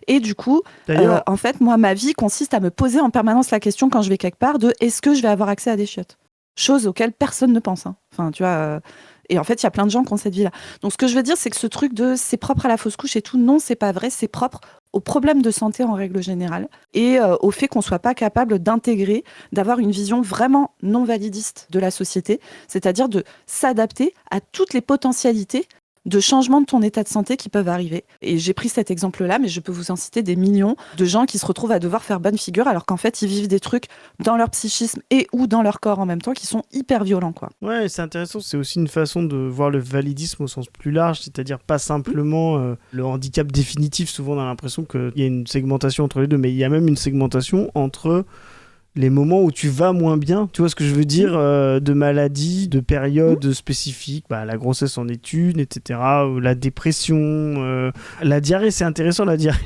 Et du coup, en fait, moi, ma vie consiste à me poser en permanence la question quand je vais quelque part de est-ce que je vais avoir accès à des chiottes ? Chose auxquelles personne ne pense. Enfin, tu vois, et en fait, il y a plein de gens qui ont cette vie-là. Donc, ce que je veux dire, c'est que ce truc de c'est propre à la fausse couche et tout, non, c'est pas vrai, c'est propre aux problèmes de santé en règle générale et au fait qu'on soit pas capable d'intégrer, d'avoir une vision vraiment non validiste de la société, c'est-à-dire de s'adapter à toutes les potentialités de changement de ton état de santé qui peuvent arriver. Et j'ai pris cet exemple-là, mais je peux vous en citer des millions de gens qui se retrouvent à devoir faire bonne figure alors qu'en fait, ils vivent des trucs dans leur psychisme et ou dans leur corps en même temps qui sont hyper violents, quoi. Ouais, c'est intéressant. C'est aussi une façon de voir le validisme au sens plus large, c'est-à-dire pas simplement le handicap définitif. Souvent, on a l'impression qu'il y a une segmentation entre les deux, mais il y a même une segmentation entre les moments où tu vas moins bien, tu vois ce que je veux dire, de maladies, de périodes spécifiques, la grossesse en est une, etc., la dépression, la diarrhée, c'est intéressant, la diarrhée.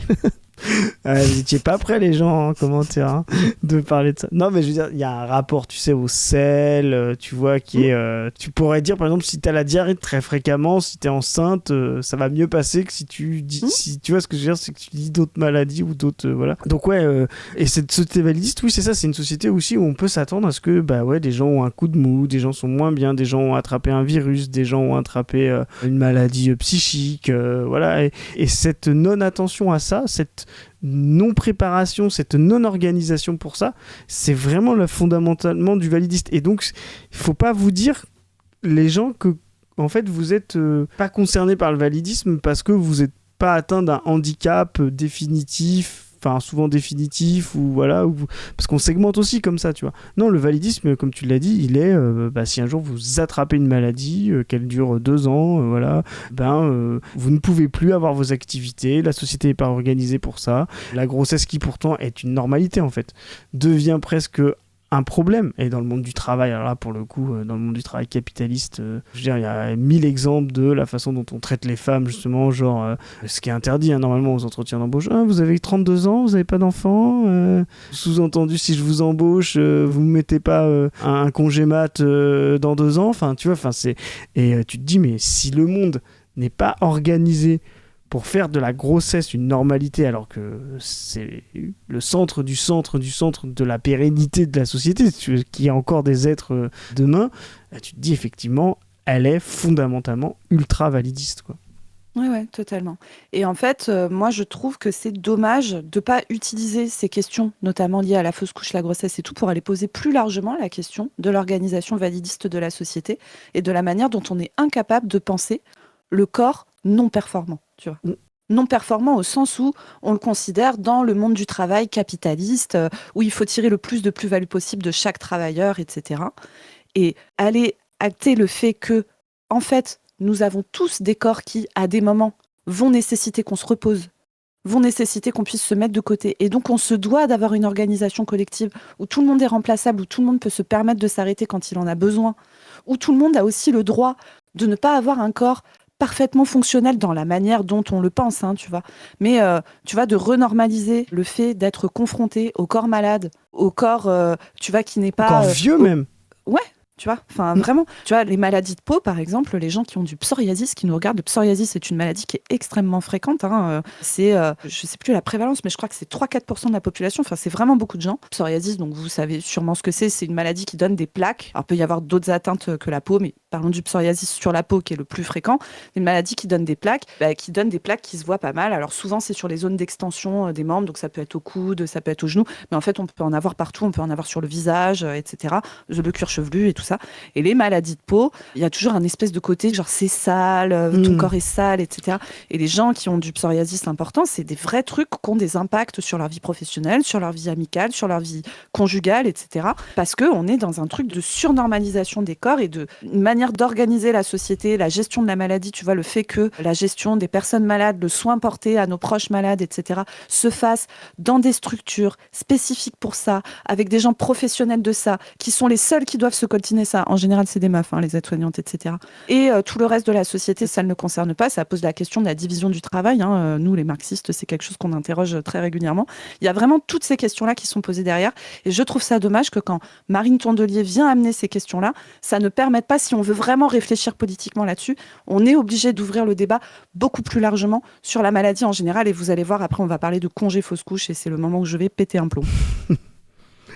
Vous étiez pas prêts, les gens, en commentaire, hein, de parler de ça. Non, mais je veux dire, il y a un rapport, tu sais, au sel, tu vois, qui est... tu pourrais dire, par exemple, si t'as la diarrhée très fréquemment, si t'es enceinte, ça va mieux passer que si tu dis... Si, tu vois ce que je veux dire, c'est que tu dis d'autres maladies ou d'autres... voilà. Donc, ouais, et cette société validiste, oui, c'est ça, c'est une société aussi où on peut s'attendre à ce que, bah ouais, des gens ont un coup de mou, des gens sont moins bien, des gens ont attrapé un virus, des gens ont attrapé une maladie psychique, voilà. Et cette non-attention à ça, cette non-préparation, cette non-organisation pour ça, c'est vraiment le fondamentalement du validiste. Et donc, il faut pas vous dire, les gens, que en fait, vous êtes pas concernés par le validisme parce que vous n'êtes pas atteint d'un handicap définitif, enfin souvent définitif, ou voilà, parce qu'on segmente aussi comme ça, tu vois. Non, le validisme, comme tu l'as dit, il est si un jour vous attrapez une maladie, qu'elle dure 2 ans, voilà, vous ne pouvez plus avoir vos activités, la société n'est pas organisée pour ça. La grossesse, qui pourtant est une normalité en fait, devient presque un problème. Et dans le monde du travail, alors là pour le coup, dans le monde du travail capitaliste, je veux dire, il y a 1000 exemples de la façon dont on traite les femmes, justement, genre ce qui est interdit normalement aux entretiens d'embauche. Vous avez 32 ans, vous n'avez pas d'enfant, sous-entendu, si je vous embauche, vous ne mettez pas un congé mat dans 2 ans, enfin tu vois, et tu te dis, mais si le monde n'est pas organisé pour faire de la grossesse une normalité, alors que c'est le centre de la pérennité de la société, qu'il y a encore des êtres demain, tu te dis effectivement, elle est fondamentalement ultra validiste, quoi. Ouais, totalement. Et en fait, moi, je trouve que c'est dommage de ne pas utiliser ces questions, notamment liées à la fausse couche, la grossesse et tout, pour aller poser plus largement la question de l'organisation validiste de la société et de la manière dont on est incapable de penser le corps non performant, tu vois. Non performant au sens où on le considère dans le monde du travail capitaliste, où il faut tirer le plus de plus-value possible de chaque travailleur, etc. Et aller acter le fait que, en fait, nous avons tous des corps qui, à des moments, vont nécessiter qu'on se repose, vont nécessiter qu'on puisse se mettre de côté. Et donc, on se doit d'avoir une organisation collective où tout le monde est remplaçable, où tout le monde peut se permettre de s'arrêter quand il en a besoin, où tout le monde a aussi le droit de ne pas avoir un corps parfaitement fonctionnel dans la manière dont on le pense, hein, tu vois. Mais tu vois, de renormaliser le fait d'être confronté au corps malade, au corps, tu vois, qui n'est pas... Encore vieux même. Ouais, tu vois, enfin vraiment, tu vois, les maladies de peau, par exemple, les gens qui ont du psoriasis, qui nous regardent, le psoriasis, c'est une maladie qui est extrêmement fréquente, hein, c'est, je sais plus la prévalence, mais je crois que c'est 3-4% de la population, enfin c'est vraiment beaucoup de gens. Psoriasis, donc vous savez sûrement ce que c'est une maladie qui donne des plaques. Alors il peut y avoir d'autres atteintes que la peau, mais parlons du psoriasis sur la peau qui est le plus fréquent, une maladie qui donne des plaques, qui se voient pas mal. Alors souvent c'est sur les zones d'extension des membres, donc ça peut être au coude, ça peut être au genou, mais en fait on peut en avoir partout, on peut en avoir sur le visage, etc., le cuir chevelu et tout ça. Et les maladies de peau, il y a toujours un espèce de côté, genre c'est sale, ton corps est sale, etc. Et les gens qui ont du psoriasis important, c'est des vrais trucs qui ont des impacts sur leur vie professionnelle, sur leur vie amicale, sur leur vie conjugale, etc. Parce qu'on est dans un truc de surnormalisation des corps et de une manière d'organiser la société, la gestion de la maladie, tu vois, le fait que la gestion des personnes malades, le soin porté à nos proches malades, etc., se fasse dans des structures spécifiques pour ça, avec des gens professionnels de ça, qui sont les seuls qui doivent se coltiner ça. En général, c'est des meufs, hein, les aides-soignantes, etc. Et tout le reste de la société, ça ne le concerne pas. Ça pose la question de la division du travail. Hein. Nous, les marxistes, c'est quelque chose qu'on interroge très régulièrement. Il y a vraiment toutes ces questions-là qui sont posées derrière. Et je trouve ça dommage que quand Marine Tondelier vient amener ces questions-là, ça ne permette pas, si on veut vraiment réfléchir politiquement là-dessus, on est obligé d'ouvrir le débat beaucoup plus largement sur la maladie en général. Et vous allez voir, après, on va parler de congé fausse couche et c'est le moment où je vais péter un plomb.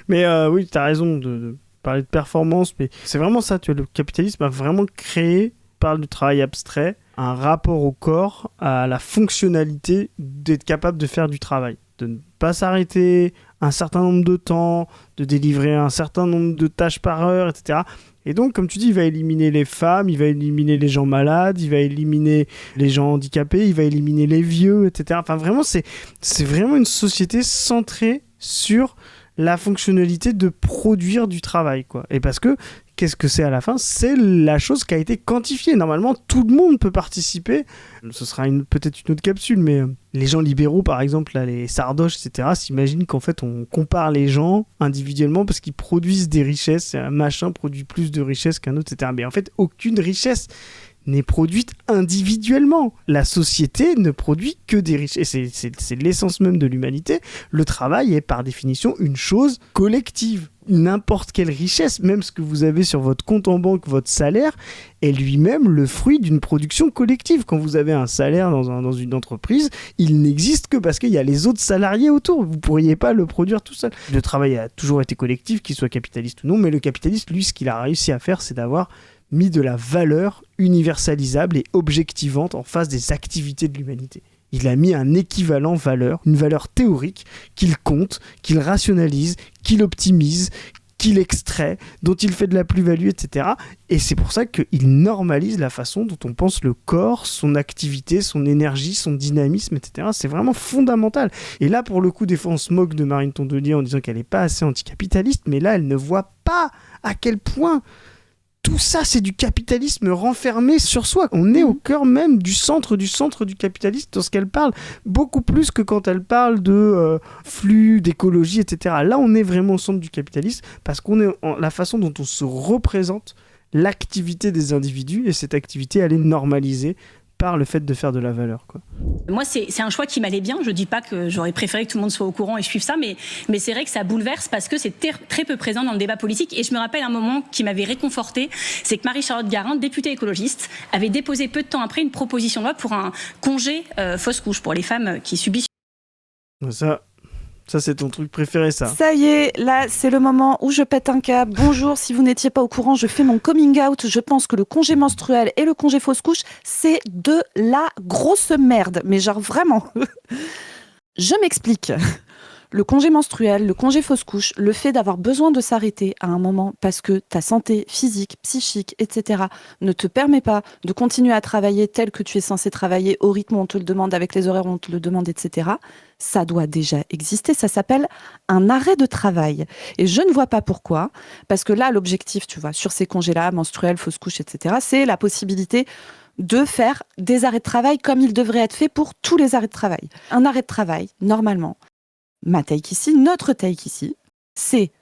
Mais oui, tu as raison de parler de performance, mais c'est vraiment ça, tu vois, le capitalisme a vraiment créé, par le travail abstrait, un rapport au corps, à la fonctionnalité d'être capable de faire du travail, de ne pas s'arrêter un certain nombre de temps, de délivrer un certain nombre de tâches par heure, etc. Et donc, comme tu dis, il va éliminer les femmes, il va éliminer les gens malades, il va éliminer les gens handicapés, il va éliminer les vieux, etc. Enfin, vraiment, c'est vraiment une société centrée sur la fonctionnalité de produire du travail, quoi. Et parce que, qu'est-ce que c'est à la fin ? C'est la chose qui a été quantifiée. Normalement, tout le monde peut participer. Ce sera peut-être une autre capsule, mais les gens libéraux, par exemple, là, les sardoches, etc., s'imaginent qu'en fait, on compare les gens individuellement parce qu'ils produisent des richesses. Un machin produit plus de richesses qu'un autre, etc. Mais en fait, aucune richesse n'est produite individuellement. La société ne produit que des richesses. Et c'est l'essence même de l'humanité. Le travail est par définition une chose collective. N'importe quelle richesse, même ce que vous avez sur votre compte en banque, votre salaire, est lui-même le fruit d'une production collective. Quand vous avez un salaire dans une entreprise, il n'existe que parce qu'il y a les autres salariés autour. Vous ne pourriez pas le produire tout seul. Le travail a toujours été collectif, qu'il soit capitaliste ou non, mais le capitaliste, lui, ce qu'il a réussi à faire, c'est d'avoir mis de la valeur universalisable et objectivante en face des activités de l'humanité. Il a mis un équivalent valeur, une valeur théorique qu'il compte, qu'il rationalise, qu'il optimise, qu'il extrait, dont il fait de la plus-value, etc. Et c'est pour ça qu'il normalise la façon dont on pense le corps, son activité, son énergie, son dynamisme, etc. C'est vraiment fondamental. Et là, pour le coup, des fois, on se moque de Marine Tondelier en disant qu'elle n'est pas assez anticapitaliste, mais là, elle ne voit pas à quel point tout ça, c'est du capitalisme renfermé sur soi. On est au cœur même du centre du capitalisme dans ce qu'elle parle, beaucoup plus que quand elle parle de flux, d'écologie, etc. Là, on est vraiment au centre du capitalisme parce qu'on est la façon dont on se représente l'activité des individus, et cette activité, elle est normalisée par le fait de faire de la valeur, quoi. Moi, c'est un choix qui m'allait bien. Je dis pas que j'aurais préféré que tout le monde soit au courant et suive ça, mais c'est vrai que ça bouleverse parce que c'est très peu présent dans le débat politique. Et je me rappelle un moment qui m'avait réconfortée, c'est que Marie-Charlotte Garin, députée écologiste, avait déposé peu de temps après une proposition de loi pour un congé fausse couche pour les femmes qui subissent. Ça, c'est ton truc préféré, ça. Ça y est, là, c'est le moment où je pète un câble. Bonjour, si vous n'étiez pas au courant, je fais mon coming out. Je pense que le congé menstruel et le congé fausse couche, c'est de la grosse merde. Mais genre vraiment. Je m'explique. Le congé menstruel, le congé fausse couche, le fait d'avoir besoin de s'arrêter à un moment parce que ta santé physique, psychique, etc. ne te permet pas de continuer à travailler tel que tu es censé travailler au rythme où on te le demande, avec les horaires où on te le demande, etc. Ça doit déjà exister. Ça s'appelle un arrêt de travail. Et je ne vois pas pourquoi, parce que là, l'objectif, tu vois, sur ces congés-là, menstruels, fausse couche, etc., c'est la possibilité de faire des arrêts de travail comme il devrait être fait pour tous les arrêts de travail. Un arrêt de travail, normalement, ma take ici, notre take ici, c'est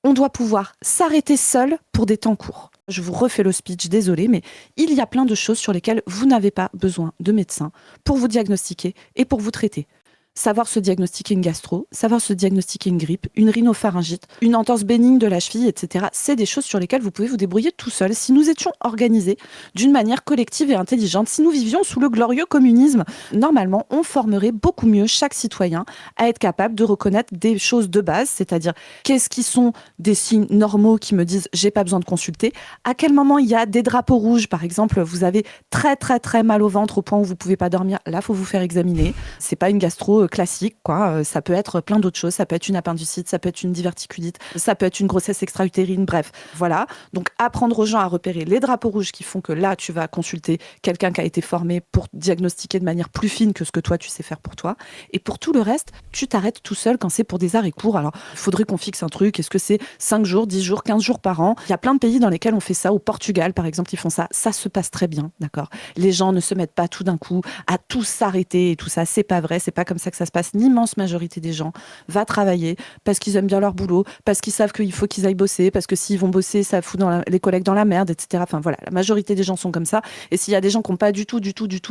on doit pouvoir s'arrêter seul pour des temps courts. Je vous refais le speech, désolé, mais il y a plein de choses sur lesquelles vous n'avez pas besoin de médecin pour vous diagnostiquer et pour vous traiter. Savoir se diagnostiquer une gastro, savoir se diagnostiquer une grippe, une rhinopharyngite, une entorse bénigne de la cheville, etc. C'est des choses sur lesquelles vous pouvez vous débrouiller tout seul. Si nous étions organisés d'une manière collective et intelligente, si nous vivions sous le glorieux communisme, normalement, on formerait beaucoup mieux chaque citoyen à être capable de reconnaître des choses de base, c'est-à-dire qu'est-ce qui sont des signes normaux qui me disent j'ai pas besoin de consulter, à quel moment il y a des drapeaux rouges, par exemple, vous avez très très très mal au ventre au point où vous pouvez pas dormir, là faut vous faire examiner. C'est pas une gastro classique, quoi. Ça peut être plein d'autres choses. Ça peut être une appendicite, ça peut être une diverticulite, ça peut être une grossesse extra-utérine, bref. Voilà. Donc, apprendre aux gens à repérer les drapeaux rouges qui font que là, tu vas consulter quelqu'un qui a été formé pour diagnostiquer de manière plus fine que ce que toi, tu sais faire pour toi. Et pour tout le reste, tu t'arrêtes tout seul quand c'est pour des arrêts courts. Alors, il faudrait qu'on fixe un truc. Est-ce que c'est 5 jours, 10 jours, 15 jours par an? Il y a plein de pays dans lesquels on fait ça. Au Portugal, par exemple, ils font ça. Ça se passe très bien, d'accord? Les gens ne se mettent pas tout d'un coup à tout s'arrêter et tout ça. C'est pas vrai. C'est pas comme ça que ça se passe. L'immense majorité des gens va travailler parce qu'ils aiment bien leur boulot, parce qu'ils savent qu'il faut qu'ils aillent bosser, parce que s'ils vont bosser, ça fout les collègues dans la merde, etc. Enfin voilà, la majorité des gens sont comme ça. Et s'il y a des gens qui n'ont pas du tout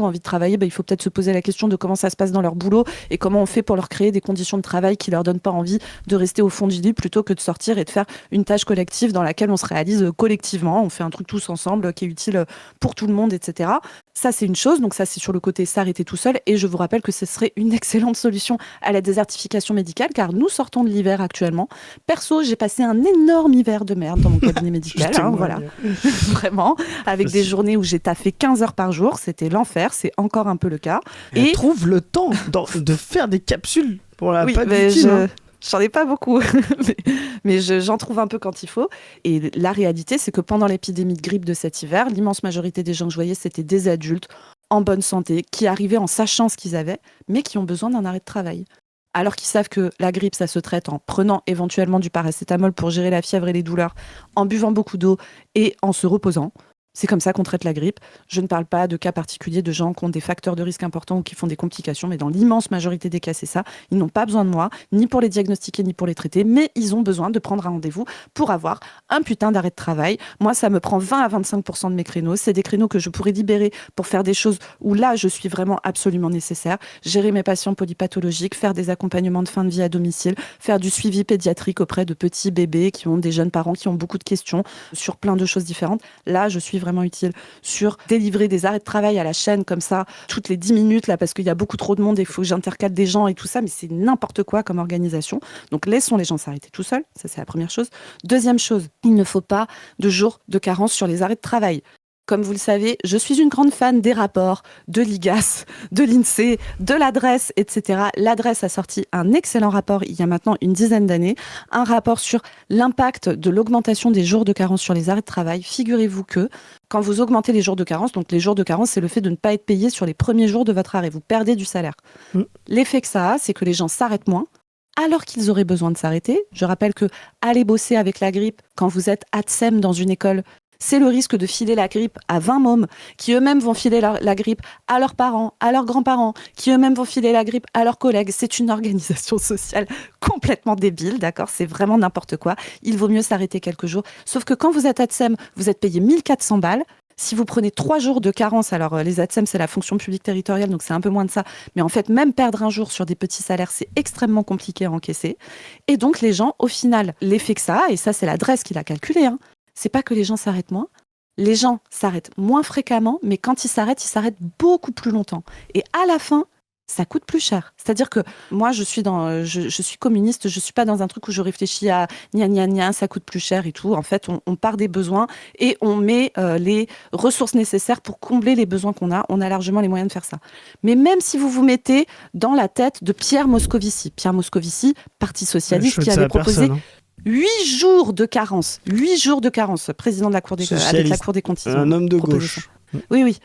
envie de travailler, il faut peut-être se poser la question de comment ça se passe dans leur boulot et comment on fait pour leur créer des conditions de travail qui leur donnent pas envie de rester au fond du lit plutôt que de sortir et de faire une tâche collective dans laquelle on se réalise collectivement, on fait un truc tous ensemble qui est utile pour tout le monde, etc. Ça, c'est une chose. Donc ça, c'est sur le côté s'arrêter tout seul. Et je vous rappelle que ce serait une excellente solution à la désertification médicale, car nous sortons de l'hiver actuellement. Perso, j'ai passé un énorme hiver de merde dans mon cabinet médical, voilà. Vraiment, avec des journées où j'ai taffé 15 heures par jour, c'était l'enfer, c'est encore un peu le cas. Et trouve le temps de faire des capsules pour la pâte J'en ai pas beaucoup, mais j'en trouve un peu quand il faut. Et la réalité, c'est que pendant l'épidémie de grippe de cet hiver, l'immense majorité des gens que je voyais, c'était des adultes en bonne santé, qui arrivaient en sachant ce qu'ils avaient, mais qui ont besoin d'un arrêt de travail. Alors qu'ils savent que la grippe, ça se traite en prenant éventuellement du paracétamol pour gérer la fièvre et les douleurs, en buvant beaucoup d'eau et en se reposant. C'est comme ça qu'on traite la grippe. Je ne parle pas de cas particuliers de gens qui ont des facteurs de risque importants ou qui font des complications, mais dans l'immense majorité des cas, c'est ça. Ils n'ont pas besoin de moi, ni pour les diagnostiquer, ni pour les traiter, mais ils ont besoin de prendre un rendez-vous pour avoir un putain d'arrêt de travail. Moi, ça me prend 20 à 25% de mes créneaux. C'est des créneaux que je pourrais libérer pour faire des choses où là, je suis vraiment absolument nécessaire. Gérer mes patients polypathologiques, faire des accompagnements de fin de vie à domicile, faire du suivi pédiatrique auprès de petits bébés qui ont des jeunes parents qui ont beaucoup de questions sur plein de choses différentes. Là, je suis vraiment utile sur délivrer des arrêts de travail à la chaîne comme ça, toutes les 10 minutes, là, parce qu'il y a beaucoup trop de monde et il faut que j'intercale des gens et tout ça, mais c'est n'importe quoi comme organisation. Donc, laissons les gens s'arrêter tout seuls. Ça, c'est la première chose. Deuxième chose, il ne faut pas de jours de carence sur les arrêts de travail. Comme vous le savez, je suis une grande fan des rapports de l'IGAS, de l'INSEE, de l'adresse, etc. L'adresse a sorti un excellent rapport il y a maintenant une dizaine d'années, un rapport sur l'impact de l'augmentation des jours de carence sur les arrêts de travail. Figurez-vous que quand vous augmentez les jours de carence, donc les jours de carence, c'est le fait de ne pas être payé sur les premiers jours de votre arrêt. Vous perdez du salaire. L'effet que ça a, c'est que les gens s'arrêtent moins, alors qu'ils auraient besoin de s'arrêter. Je rappelle que aller bosser avec la grippe, quand vous êtes ATSEM dans une école, c'est le risque de filer la grippe à 20 mômes qui eux-mêmes vont filer la grippe à leurs parents, à leurs grands-parents, qui eux-mêmes vont filer la grippe à leurs collègues. C'est une organisation sociale complètement débile, d'accord ? C'est vraiment n'importe quoi. Il vaut mieux s'arrêter quelques jours. Sauf que quand vous êtes ATSEM, vous êtes payé 1400 balles. Si vous prenez 3 jours de carence, alors les ATSEM, c'est la fonction publique territoriale, donc c'est un peu moins de ça. Mais en fait, même perdre un jour sur des petits salaires, c'est extrêmement compliqué à encaisser. Et donc, les gens, au final, l'effet que ça a, et ça, c'est l'adresse qui l'a calculé, c'est pas que les gens s'arrêtent moins. Les gens s'arrêtent moins fréquemment, mais quand ils s'arrêtent beaucoup plus longtemps. Et à la fin, ça coûte plus cher. C'est-à-dire que moi, je suis communiste, je suis pas dans un truc où je réfléchis à gna, ça coûte plus cher et tout. En fait, on part des besoins et on met les ressources nécessaires pour combler les besoins qu'on a. On a largement les moyens de faire ça. Mais même si vous vous mettez dans la tête de Pierre Moscovici, Parti socialiste, qui avait proposé 8 jours de carence, président de la Cour des avec la Cour des comptes. Un homme de gauche. Oui.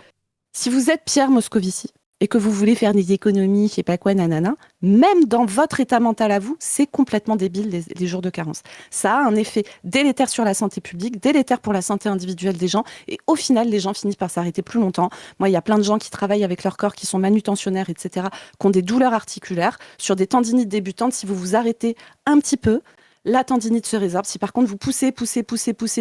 Si vous êtes Pierre Moscovici et que vous voulez faire des économies, je sais pas quoi, nanana, même dans votre état mental à vous, c'est complètement débile les jours de carence. Ça a un effet délétère sur la santé publique, délétère pour la santé individuelle des gens, et au final, les gens finissent par s'arrêter plus longtemps. Moi, il y a plein de gens qui travaillent avec leur corps, qui sont manutentionnaires, etc., qui ont des douleurs articulaires, sur des tendinites débutantes. Si vous vous arrêtez un petit peu, la tendinite se résorbe. Si par contre vous poussez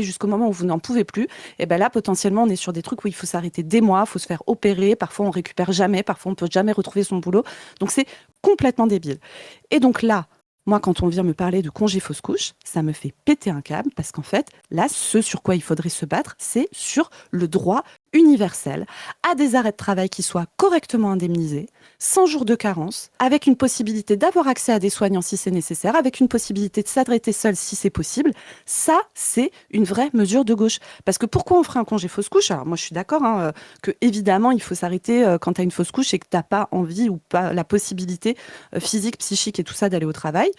jusqu'au moment où vous n'en pouvez plus, et ben là potentiellement on est sur des trucs où il faut s'arrêter des mois, il faut se faire opérer, parfois on récupère jamais, parfois on peut jamais retrouver son boulot. Donc c'est complètement débile. Et donc là, moi quand on vient me parler de congé fausse couche, ça me fait péter un câble parce qu'en fait, là ce sur quoi il faudrait se battre, c'est sur le droit universel à des arrêts de travail qui soient correctement indemnisés, 100 jours de carence, avec une possibilité d'avoir accès à des soignants si c'est nécessaire, avec une possibilité de s'arrêter seul si c'est possible. Ça, c'est une vraie mesure de gauche. Parce que pourquoi on ferait un congé fausse couche ? Alors moi, je suis d'accord que évidemment, il faut s'arrêter quand tu as une fausse couche et que tu n'as pas envie ou pas la possibilité physique, psychique et tout ça d'aller au travail.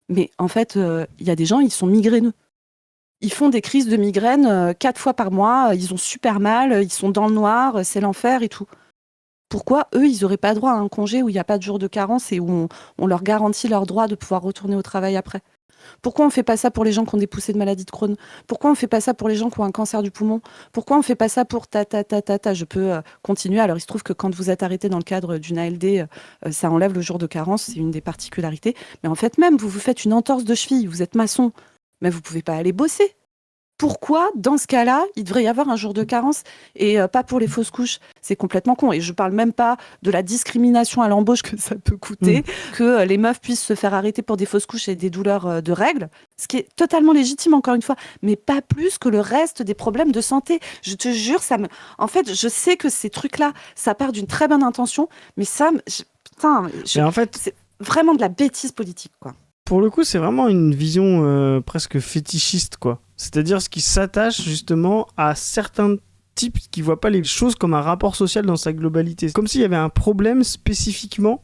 Mais en fait, il y a des gens, ils sont migraineux. Ils font des crises de migraine 4 fois par mois, ils ont super mal, ils sont dans le noir, c'est l'enfer et tout. Pourquoi eux, ils n'auraient pas droit à un congé où il n'y a pas de jour de carence et où on leur garantit leur droit de pouvoir retourner au travail après ? Pourquoi on ne fait pas ça pour les gens qui ont des poussées de maladie de Crohn ? Pourquoi on ne fait pas ça pour les gens qui ont un cancer du poumon ? Pourquoi on ne fait pas ça pour Je peux continuer. Alors, il se trouve que quand vous êtes arrêté dans le cadre d'une ALD, ça enlève le jour de carence, c'est une des particularités. Mais en fait, même, vous faites une entorse de cheville, vous êtes maçon, mais vous ne pouvez pas aller bosser. Pourquoi, dans ce cas-là, il devrait y avoir un jour de carence et pas pour les fausses couches ? C'est complètement con. Et je parle même pas de la discrimination à l'embauche que ça peut coûter, que les meufs puissent se faire arrêter pour des fausses couches et des douleurs de règles, ce qui est totalement légitime, encore une fois, mais pas plus que le reste des problèmes de santé. Je te jure, en fait, je sais que ces trucs-là, ça part d'une très bonne intention, mais ça, en fait, c'est vraiment de la bêtise politique, quoi. Pour le coup, c'est vraiment une vision presque fétichiste, quoi. C'est-à-dire ce qui s'attache justement à certains types qui voient pas les choses comme un rapport social dans sa globalité. C'est comme s'il y avait un problème spécifiquement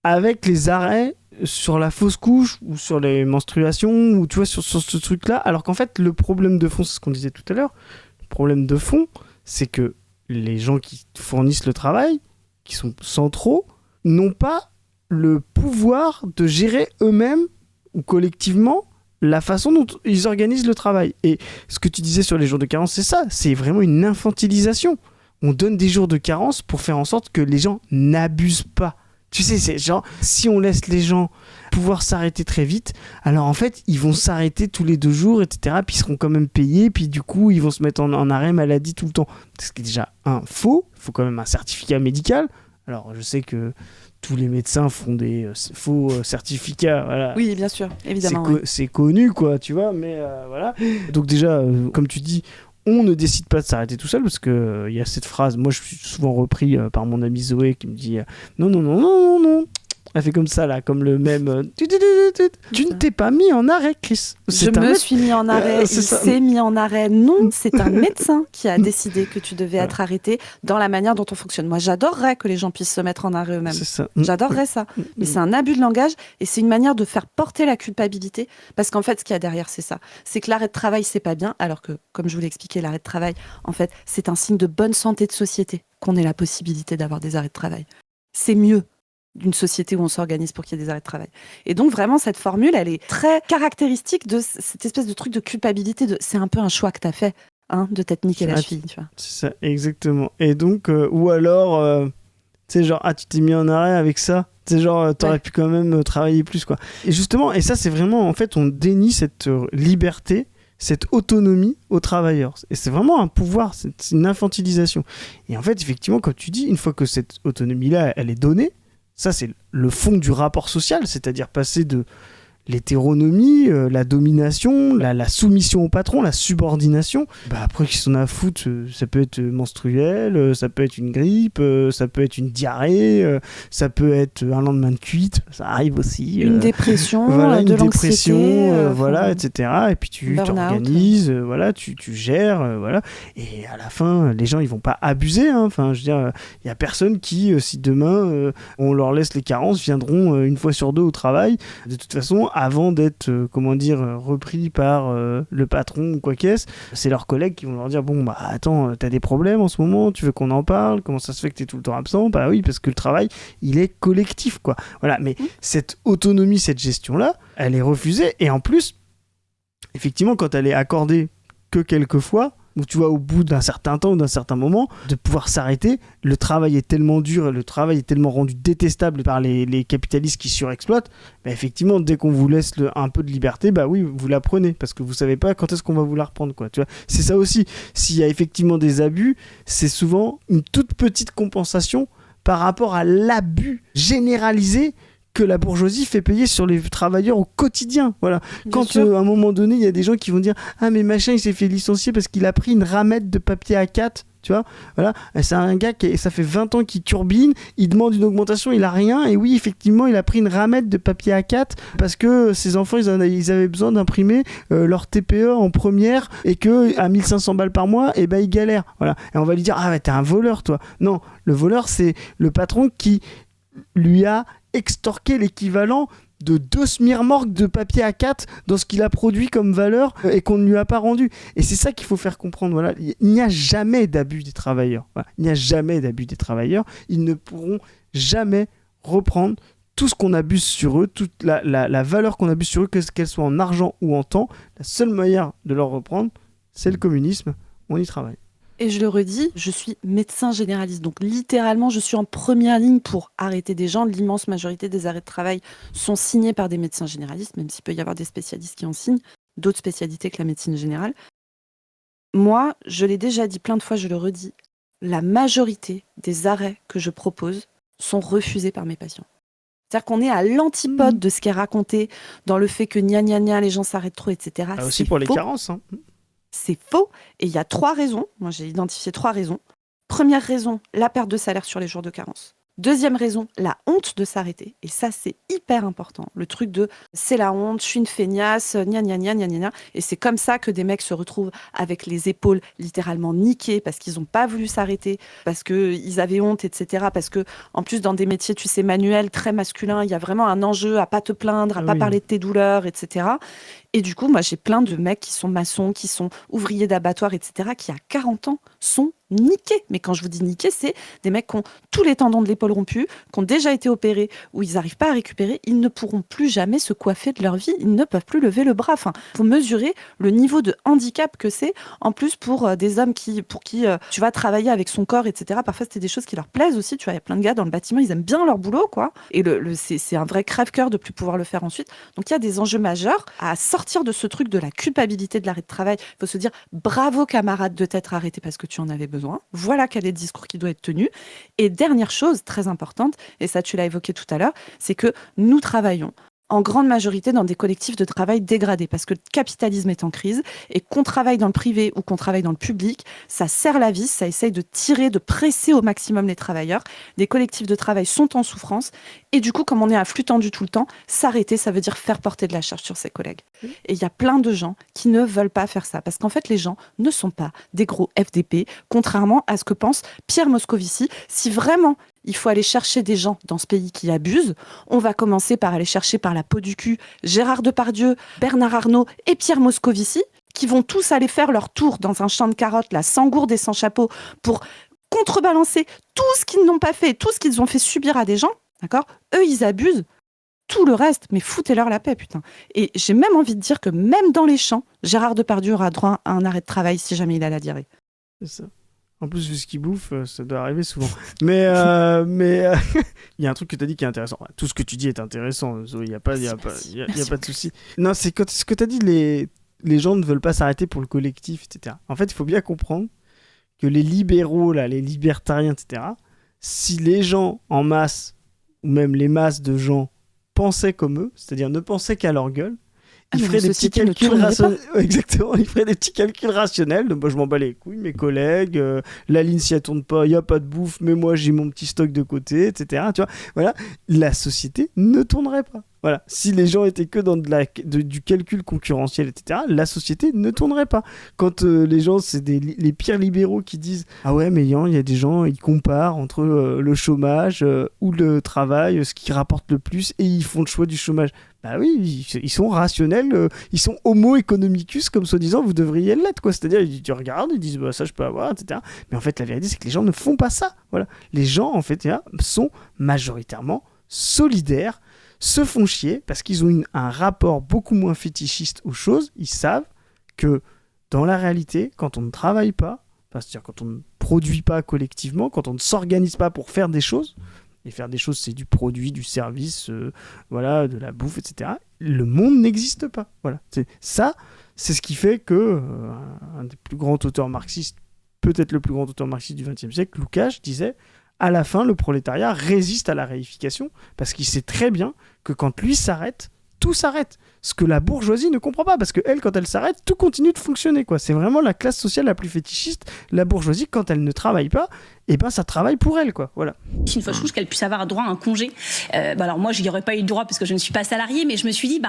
avec les arrêts sur la fausse couche ou sur les menstruations ou tu vois sur ce truc-là. Alors qu'en fait, le problème de fond, c'est ce qu'on disait tout à l'heure. Le problème de fond, c'est que les gens qui fournissent le travail, qui sont centraux, n'ont pas le pouvoir de gérer eux-mêmes ou collectivement la façon dont ils organisent le travail. Et ce que tu disais sur les jours de carence, c'est ça, c'est vraiment une infantilisation. On donne des jours de carence pour faire en sorte que les gens n'abusent pas. Tu sais, c'est genre, si on laisse les gens pouvoir s'arrêter très vite, alors en fait, ils vont s'arrêter tous les 2 jours, etc., puis ils seront quand même payés, puis du coup, ils vont se mettre en arrêt maladie tout le temps. Ce qui est déjà faux, il faut quand même un certificat médical. Alors, je sais que tous les médecins font des faux certificats, voilà. Oui, bien sûr, évidemment. C'est connu, quoi, tu vois, mais voilà. Donc déjà, comme tu dis, on ne décide pas de s'arrêter tout seul, parce qu'il y a cette phrase, moi je suis souvent repris par mon ami Zoé qui me dit non, non, non, non, non, non. Elle fait comme ça, là, comme le même. Tu ne t'es pas mis en arrêt, Chris. Je me suis mis en arrêt, il s'est mis en arrêt. Non, c'est un médecin qui a décidé que tu devais être arrêté dans la manière dont on fonctionne. Moi, j'adorerais que les gens puissent se mettre en arrêt eux-mêmes. C'est ça. J'adorerais ça. Mais c'est un abus de langage et c'est une manière de faire porter la culpabilité. Parce qu'en fait, ce qu'il y a derrière, c'est ça. C'est que l'arrêt de travail, c'est pas bien. Alors que, comme je vous l'ai expliqué, l'arrêt de travail, en fait, c'est un signe de bonne santé de société qu'on ait la possibilité d'avoir des arrêts de travail. C'est mieux d'une société où on s'organise pour qu'il y ait des arrêts de travail. Et donc vraiment cette formule, elle est très caractéristique de cette espèce de truc de culpabilité, c'est un peu un choix que tu as fait, de t'être niqué la cheville, tu vois. C'est ça, exactement. Et donc, ou alors, tu sais, genre, tu t'es mis en arrêt avec ça, tu sais, genre, t'aurais pu quand même travailler plus, quoi. Et justement, et ça c'est vraiment, en fait, on dénie cette liberté, cette autonomie aux travailleurs. Et c'est vraiment un pouvoir, c'est une infantilisation. Et en fait, effectivement, comme tu dis, une fois que cette autonomie-là, elle est donnée, ça, c'est le fond du rapport social, c'est-à-dire passer de l'hétéronomie, la domination, la soumission au patron, la subordination. Après, qu'ils s'en a à foutre, ça peut être menstruel, ça peut être une grippe, ça peut être une diarrhée, ça peut être un lendemain de cuite, ça arrive aussi. Une dépression, voilà, de une dépression, l'anxiété, etc. Et puis tu t'organises, voilà, tu gères, voilà. Et à la fin, les gens, ils vont pas abuser. Enfin, je veux dire, il y a personne qui, si demain, on leur laisse les carences, viendront une fois sur 2 au travail. De toute façon, avant d'être, repris par le patron ou quoi qu'est-ce, c'est leurs collègues qui vont leur dire bon, attends, t'as des problèmes en ce moment, tu veux qu'on en parle, comment ça se fait que t'es tout le temps absent? Bah oui, parce que le travail, il est collectif, quoi. Voilà, mais cette autonomie, cette gestion-là, elle est refusée, et en plus, effectivement, quand elle est accordée que quelques fois, où tu vois, au bout d'un certain temps ou d'un certain moment, de pouvoir s'arrêter, le travail est tellement dur, le travail est tellement rendu détestable par les capitalistes qui surexploitent, effectivement, dès qu'on vous laisse un peu de liberté, oui, vous la prenez, parce que vous savez pas quand est-ce qu'on va vous la reprendre, quoi. Tu vois, c'est ça aussi. S'il y a effectivement des abus, c'est souvent une toute petite compensation par rapport à l'abus généralisé que la bourgeoisie fait payer sur les travailleurs au quotidien. Voilà. Quand à un moment donné, il y a des gens qui vont dire « Ah, mais machin, il s'est fait licencier parce qu'il a pris une ramette de papier A4. » Tu vois, voilà. C'est un gars ça fait 20 ans qu'il turbine, il demande une augmentation, il a rien, et oui, effectivement, il a pris une ramette de papier A4 parce que ses enfants, ils avaient besoin d'imprimer leur TPE en première, et que à 1500 balles par mois, ils galèrent. Voilà. Et on va lui dire « Ah, t'es un voleur, toi. » Non, le voleur, c'est le patron qui lui a extorqué l'équivalent de 2 smirmorques de papier A4 dans ce qu'il a produit comme valeur et qu'on ne lui a pas rendu. Et c'est ça qu'il faut faire comprendre. Voilà. Il n'y a jamais d'abus des travailleurs. Voilà. Il n'y a jamais d'abus des travailleurs. Ils ne pourront jamais reprendre tout ce qu'on abuse sur eux, toute la valeur qu'on abuse sur eux, qu'elle soit en argent ou en temps. La seule manière de leur reprendre, c'est le communisme. On y travaille. Et je le redis, je suis médecin généraliste. Donc littéralement, je suis en première ligne pour arrêter des gens. L'immense majorité des arrêts de travail sont signés par des médecins généralistes, même s'il peut y avoir des spécialistes qui en signent, d'autres spécialités que la médecine générale. Moi, je l'ai déjà dit plein de fois, je le redis, la majorité des arrêts que je propose sont refusés par mes patients. C'est-à-dire qu'on est à l'antipode de ce qui est raconté dans le fait que les gens s'arrêtent trop, etc. Aussi pour les carences, C'est faux. Et il y a 3 raisons. Moi, j'ai identifié 3 raisons. Première raison, la perte de salaire sur les jours de carence. Deuxième raison, la honte de s'arrêter. Et ça, c'est hyper important. Le truc de « c'est la honte, je suis une feignasse, gna gna gna gna gna ». Et c'est comme ça que des mecs se retrouvent avec les épaules littéralement niquées parce qu'ils n'ont pas voulu s'arrêter, parce qu'ils avaient honte, etc. Parce que, en plus, dans des métiers, tu sais, manuels, très masculins, il y a vraiment un enjeu à pas te plaindre, à pas parler de tes douleurs, etc. Et du coup, moi, j'ai plein de mecs qui sont maçons, qui sont ouvriers d'abattoir, etc., qui à 40 ans sont niqués. Mais quand je vous dis niqués, c'est des mecs qui ont tous les tendons de l'épaule rompus, qui ont déjà été opérés, où ils n'arrivent pas à récupérer. Ils ne pourront plus jamais se coiffer de leur vie. Ils ne peuvent plus lever le bras. Enfin, faut mesurer le niveau de handicap que c'est. En plus, pour des hommes pour qui tu vas travailler avec son corps, etc. Parfois, c'était des choses qui leur plaisent aussi. Tu vois, il y a plein de gars dans le bâtiment, ils aiment bien leur boulot, quoi. Et c'est un vrai crève-cœur de plus pouvoir le faire ensuite. Donc, il y a des enjeux majeurs à sortir de ce truc de la culpabilité de l'arrêt de travail. Il faut se dire bravo, camarade, de t'être arrêté parce que tu en avais besoin. Voilà quel est le discours qui doit être tenu. Et dernière chose très importante, et ça tu l'as évoqué tout à l'heure, c'est que nous travaillons en grande majorité dans des collectifs de travail dégradés parce que le capitalisme est en crise et qu'on travaille dans le privé ou qu'on travaille dans le public, ça serre la vis, ça essaye de tirer, de presser au maximum les travailleurs. Les collectifs de travail sont en souffrance et du coup, comme on est à flux tendu tout le temps, s'arrêter, ça veut dire faire porter de la charge sur ses collègues. Et il y a plein de gens qui ne veulent pas faire ça parce qu'en fait, les gens ne sont pas des gros FDP, contrairement à ce que pense Pierre Moscovici. Si vraiment il faut aller chercher des gens dans ce pays qui abusent, on va commencer par aller chercher par la peau du cul Gérard Depardieu, Bernard Arnault et Pierre Moscovici, qui vont tous aller faire leur tour dans un champ de carottes, là, sans gourde et sans chapeau, pour contrebalancer tout ce qu'ils n'ont pas fait, tout ce qu'ils ont fait subir à des gens, d'accord ? Eux, ils abusent. Tout le reste, mais foutez-leur la paix, putain. Et j'ai même envie de dire que même dans les champs, Gérard Depardieu aura droit à un arrêt de travail si jamais il a la diarrhée. C'est ça. En plus, vu ce qu'il bouffe, ça doit arriver souvent. Mais il y a un truc que tu as dit qui est intéressant. Tout ce que tu dis est intéressant, Zoé, il n'y a pas de souci. Non, c'est ce que tu as dit, les gens ne veulent pas s'arrêter pour le collectif, etc. En fait, il faut bien comprendre que les libéraux, là, les libertariens, etc., si les gens en masse, ou même les masses de gens, pensaient comme eux, c'est-à-dire ne pensaient qu'à leur gueule, ils feraient des petits calculs rationnels. Exactement, ils feraient des petits calculs rationnels. Donc, moi, je m'en bats les couilles, mes collègues, la ligne, si elle tourne pas, il n'y a pas de bouffe, mais moi, j'ai mon petit stock de côté, etc. Tu vois, voilà, la société ne tournerait pas. Voilà, si les gens étaient que dans du calcul concurrentiel, etc., la société ne tournerait pas. Quand les gens, c'est les pires libéraux qui disent « Ah ouais, mais il y a des gens, ils comparent entre le chômage ou le travail, ce qui rapporte le plus, et ils font le choix du chômage. » Bah oui, ils sont rationnels, ils sont homo economicus, comme soi-disant, vous devriez l'être, quoi. C'est-à-dire, ils regardent, ils disent bah, « ça, je peux avoir, etc. » Mais en fait, la vérité, c'est que les gens ne font pas ça. Voilà. Les gens, en fait, sont majoritairement solidaires, se font chier parce qu'ils ont un rapport beaucoup moins fétichiste aux choses. Ils savent que dans la réalité, quand on ne travaille pas, c'est-à-dire quand on ne produit pas collectivement, quand on ne s'organise pas pour faire des choses, et faire des choses, c'est du produit, du service, voilà, de la bouffe, etc. Le monde n'existe pas. Voilà. C'est ce qui fait que un des plus grands auteurs marxistes, peut-être le plus grand auteur marxiste du XXe siècle, Lukács, disait à la fin, le prolétariat résiste à la réification parce qu'il sait très bien que quand lui s'arrête, tout s'arrête. Ce que la bourgeoisie ne comprend pas, parce qu'elle, quand elle s'arrête, tout continue de fonctionner, quoi. C'est vraiment la classe sociale la plus fétichiste. La bourgeoisie, quand elle ne travaille pas, ça travaille pour elle, quoi. Voilà. C'est une fausse couche qu'elle puisse avoir droit à un congé. Alors moi, je n'y aurais pas eu droit parce que je ne suis pas salariée, mais je me suis dit,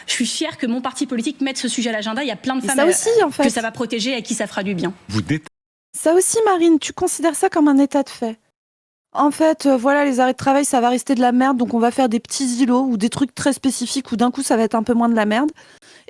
je suis fière que mon parti politique mette ce sujet à l'agenda. Il y a plein de femmes ça aussi, en fait, que ça va protéger et à qui ça fera du bien. Ça aussi, Marine, tu considères ça comme un état de fait. En fait, voilà, les arrêts de travail, ça va rester de la merde, donc on va faire des petits îlots ou des trucs très spécifiques où d'un coup, ça va être un peu moins de la merde.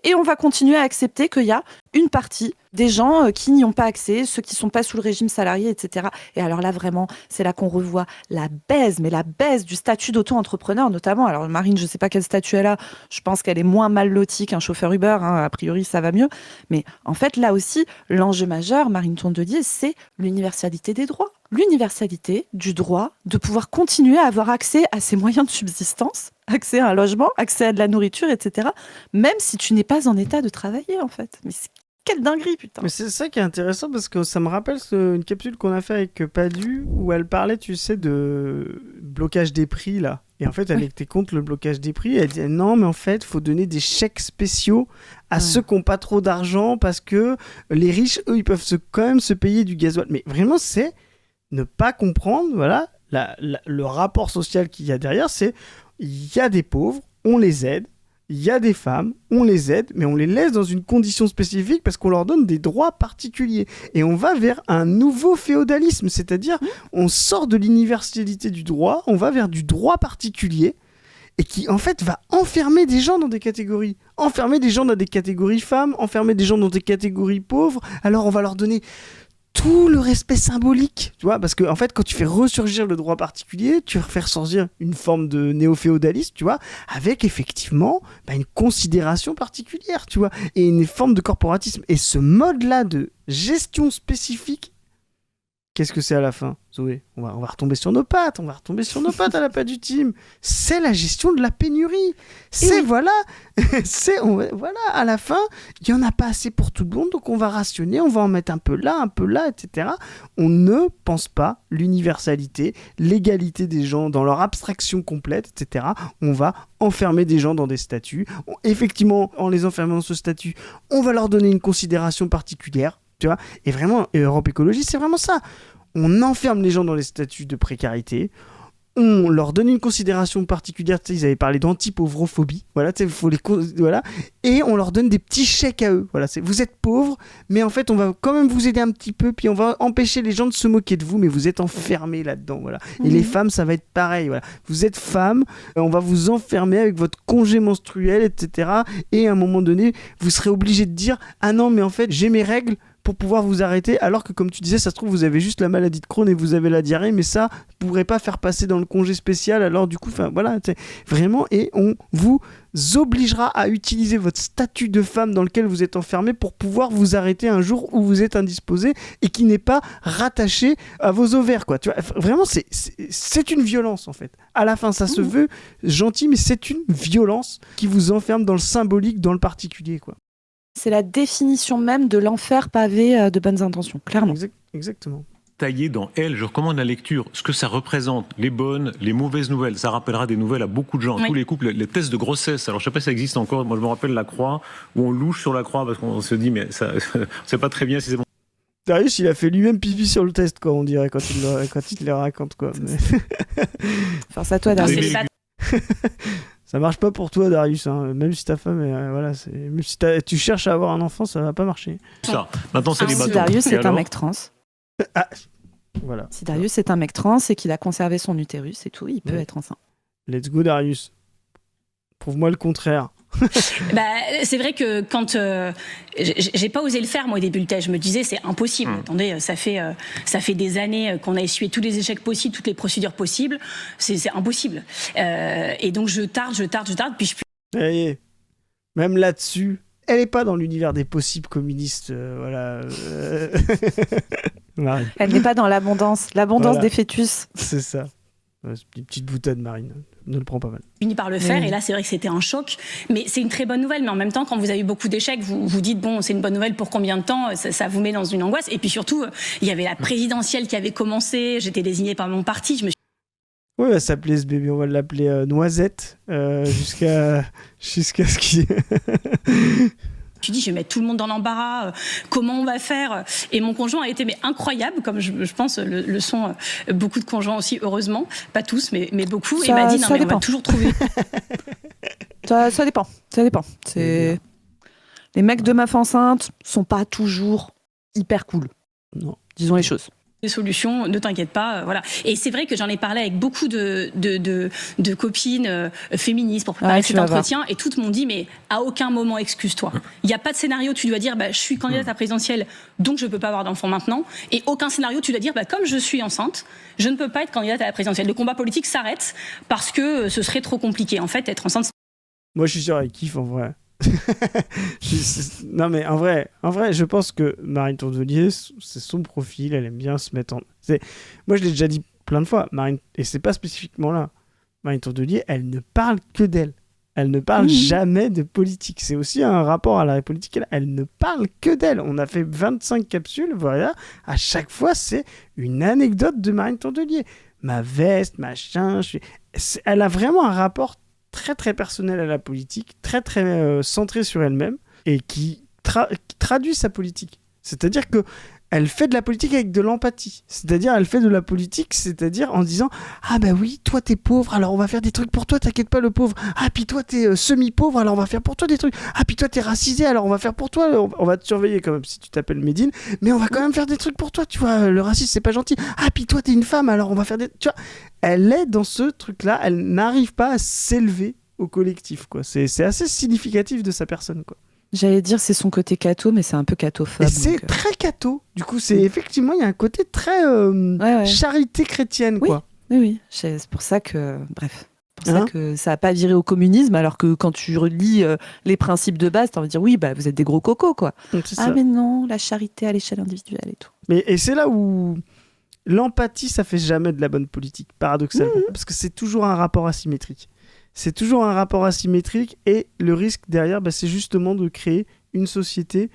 Et on va continuer à accepter qu'il y a une partie des gens qui n'y ont pas accès, ceux qui ne sont pas sous le régime salarié, etc. Et alors là, vraiment, c'est là qu'on revoit la baisse du statut d'auto-entrepreneur, notamment. Alors Marine, je ne sais pas quel statut elle a, je pense qu'elle est moins mal lotie qu'un chauffeur Uber, a priori ça va mieux. Mais en fait, là aussi, l'enjeu majeur, Marine Tondelier, c'est l'universalité des droits. L'universalité du droit de pouvoir continuer à avoir accès à ses moyens de subsistance, accès à un logement, accès à de la nourriture, etc. Même si tu n'es pas en état de travailler, en fait. Mais quelle dinguerie, putain. Mais c'est ça qui est intéressant parce que ça me rappelle une capsule qu'on a fait avec Padu où elle parlait, tu sais, de blocage des prix, là. Et en fait, elle était contre le blocage des prix. Elle disait non, mais en fait, il faut donner des chèques spéciaux à ceux qui n'ont pas trop d'argent parce que les riches, eux, ils peuvent quand même se payer du gasoil. Mais vraiment, c'est ne pas comprendre, voilà, le rapport social qu'il y a derrière, c'est il y a des pauvres, on les aide, il y a des femmes, on les aide, mais on les laisse dans une condition spécifique parce qu'on leur donne des droits particuliers. Et on va vers un nouveau féodalisme, c'est-à-dire on sort de l'universalité du droit, on va vers du droit particulier. et qui en fait va enfermer des gens dans des catégories. Enfermer des gens dans des catégories femmes, enfermer des gens dans des catégories pauvres. Alors on va leur donner tout le respect symbolique, tu vois, parce que en fait, quand tu fais ressurgir le droit particulier, tu fais ressurgir une forme de néo-féodalisme, tu vois, avec effectivement une considération particulière, tu vois, et une forme de corporatisme. Et ce mode-là de gestion spécifique, qu'est-ce que c'est à la fin, Zoé ? On va retomber sur nos pattes, à la patte du team. C'est la gestion de la pénurie. Voilà, à la fin, il n'y en a pas assez pour tout le monde, donc on va rationner, on va en mettre un peu là, etc. On ne pense pas l'universalité, l'égalité des gens dans leur abstraction complète, etc. On va enfermer des gens dans des statuts. Effectivement, en les enfermant dans ce statut, on va leur donner une considération particulière. Tu vois, et vraiment, Europe Écologie, c'est vraiment ça. On enferme les gens dans les statuts de précarité, on leur donne une considération particulière, tu sais, ils avaient parlé d'anti-pauvrophobie, voilà, tu sais, voilà, et on leur donne des petits chèques à eux, voilà, vous êtes pauvres, mais en fait, on va quand même vous aider un petit peu, puis on va empêcher les gens de se moquer de vous, mais vous êtes enfermés là-dedans, voilà. Et les femmes, ça va être pareil, voilà. Vous êtes femmes, on va vous enfermer avec votre congé menstruel, etc. Et à un moment donné, vous serez obligé de dire « Ah non, mais en fait, j'ai mes règles », pour pouvoir vous arrêter, alors que comme tu disais, ça se trouve vous avez juste la maladie de Crohn et vous avez la diarrhée, mais ça ne pourrait pas faire passer dans le congé spécial, alors du coup, voilà, vraiment, et on vous obligera à utiliser votre statut de femme dans lequel vous êtes enfermé pour pouvoir vous arrêter un jour où vous êtes indisposé et qui n'est pas rattaché à vos ovaires, quoi. Tu vois, vraiment, c'est une violence, en fait. À la fin, ça se veut gentil, mais c'est une violence qui vous enferme dans le symbolique, dans le particulier, quoi. C'est la définition même de l'enfer pavé de bonnes intentions, clairement. Exactement. Taillé dans Elle, je recommande la lecture, ce que ça représente, les bonnes, les mauvaises nouvelles. Ça rappellera des nouvelles à beaucoup de gens, tous les couples, les tests de grossesse. Alors je sais pas si ça existe encore, moi je me rappelle la croix, où on louche sur la croix parce qu'on se dit mais ça, c'est pas très bien si c'est bon. Darius, il a fait lui-même pipi sur le test, quoi, on dirait, quand il le raconte, quoi. Mais... Force à toi, Darius. Ça marche pas pour toi, Darius, hein. Même si ta femme voilà, même si tu cherches à avoir un enfant, ça va pas marcher. Ça. Maintenant, c'est les bateaux. Si Darius est un mec trans. Voilà. Si Darius est un mec trans et qu'il a conservé son utérus et tout, il peut être enceint. Let's go, Darius. Prouve-moi le contraire. C'est vrai que quand j'ai pas osé le faire moi au début, je me disais c'est impossible. Attendez, ça fait des années qu'on a essuyé tous les échecs possibles, toutes les procédures possibles, c'est impossible. Et donc je tarde, puis même là-dessus, elle est pas dans l'univers des possibles communistes, voilà. Elle n'est pas dans l'abondance voilà. Des fœtus. C'est ça. C'est une petite boutade, Marine. Ne le prends pas mal. Fini par le faire, et là c'est vrai que c'était un choc, mais c'est une très bonne nouvelle. Mais en même temps, quand vous avez eu beaucoup d'échecs, vous vous dites bon, c'est une bonne nouvelle pour combien de temps, ça vous met dans une angoisse. Et puis surtout, il y avait la présidentielle qui avait commencé, j'étais désignée par mon parti, je me suis... Oui, elle va s'appeler ce bébé, on va l'appeler Noisette, jusqu'à ce qu'il... Je me suis dit, je vais mettre tout le monde dans l'embarras, comment on va faire ? Et mon conjoint a été incroyable, comme je pense le sont beaucoup de conjoints aussi, heureusement. Pas tous, mais beaucoup. Et il m'a dit, non mais on va toujours trouver. Ça dépend. Les mecs de meufs enceintes sont pas toujours hyper cool. Non, disons les choses. Des solutions, ne t'inquiète pas, voilà. Et c'est vrai que j'en ai parlé avec beaucoup de copines féministes pour préparer cet entretien, et toutes m'ont dit mais à aucun moment excuse-toi. Il n'y a pas de scénario où tu dois dire je suis candidate à la présidentielle donc je peux pas avoir d'enfant maintenant, et aucun scénario où tu dois dire comme je suis enceinte, je ne peux pas être candidate à la présidentielle. Le combat politique s'arrête parce que ce serait trop compliqué. En fait, être enceinte. Moi je suis sûr, elle kiffe en vrai. Non mais en vrai, je pense que Marine Tondelier, c'est son profil, elle aime bien se mettre en... Moi je l'ai déjà dit plein de fois, Marine, et c'est pas spécifiquement là, Marine Tondelier, elle ne parle que d'elle. Elle ne parle jamais de politique. C'est aussi un rapport à la politique. Elle ne parle que d'elle. On a fait 25 capsules, voilà. À chaque fois, c'est une anecdote de Marine Tondelier. Ma veste, machin... Elle a vraiment un rapport très très personnel à la politique, très très centré sur elle-même, et qui traduit sa politique. C'est-à-dire que elle fait de la politique avec de l'empathie. C'est-à-dire, elle fait de la politique, c'est-à-dire en disant « Ah bah oui, toi t'es pauvre, alors on va faire des trucs pour toi, t'inquiète pas le pauvre. Ah puis toi t'es semi-pauvre, alors on va faire pour toi des trucs. Ah puis toi t'es racisé, alors on va faire pour toi, on va te surveiller quand même si tu t'appelles Médine, mais on va quand même faire des trucs pour toi, tu vois, le racisme c'est pas gentil. Ah puis toi t'es une femme, alors on va faire des... » Tu vois, elle est dans ce truc-là, elle n'arrive pas à s'élever au collectif, quoi. C'est assez significatif de sa personne, quoi. J'allais dire c'est son côté catho, mais c'est un peu catophobe. Et c'est très catho. Du coup, c'est effectivement, il y a un côté très ouais. charité chrétienne, Oui. quoi. Oui. C'est pour ça que... Bref. C'est pour ça que ça n'a pas viré au communisme, alors que quand tu relis les principes de base, tu vas dire oui, bah, vous êtes des gros cocos, quoi. C'est ça. Mais non, la charité à l'échelle individuelle et tout. Et c'est là où l'empathie, ça fait jamais de la bonne politique, paradoxalement. Parce que c'est toujours un rapport asymétrique. C'est toujours un rapport asymétrique et le risque derrière, c'est justement de créer une société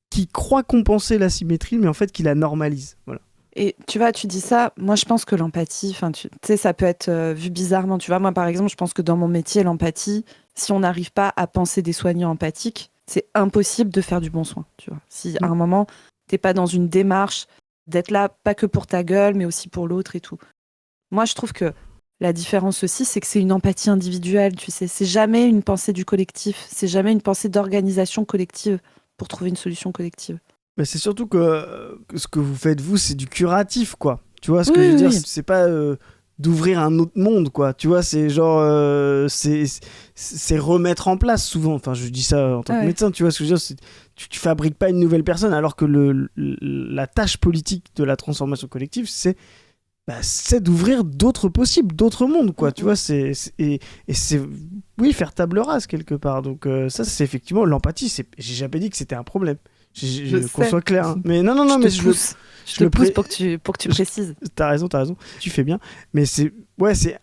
qui croit compenser l'asymétrie, mais en fait qui la normalise. Voilà. Et tu vois, tu dis ça, moi je pense que l'empathie, tu sais, ça peut être vu bizarrement. Tu vois, moi par exemple, je pense que dans mon métier, l'empathie, si on n'arrive pas à penser des soignants empathiques, c'est impossible de faire du bon soin. Tu vois, si à un moment, t'es pas dans une démarche d'être là, pas que pour ta gueule, mais aussi pour l'autre et tout. Moi, je trouve que la différence aussi, c'est que c'est une empathie individuelle, tu sais. C'est jamais une pensée du collectif, c'est jamais une pensée d'organisation collective pour trouver une solution collective. Mais c'est surtout que ce que vous faites, vous, c'est du curatif, quoi. Tu vois ce que je veux dire ? C'est pas d'ouvrir un autre monde, quoi. Tu vois, c'est genre... c'est remettre en place, souvent. Enfin, je dis ça en tant que médecin, tu vois ce que je veux dire ? Tu fabriques pas une nouvelle personne, alors que la tâche politique de la transformation collective, c'est d'ouvrir d'autres possibles, d'autres mondes, quoi. Tu vois, et c'est... Oui, faire table rase, quelque part. Donc ça, c'est effectivement l'empathie. J'ai jamais dit que c'était un problème. Qu'on soit clair. Hein. Mais non, mais je te pousse pour que tu précises. T'as raison. Tu fais bien. Mais c'est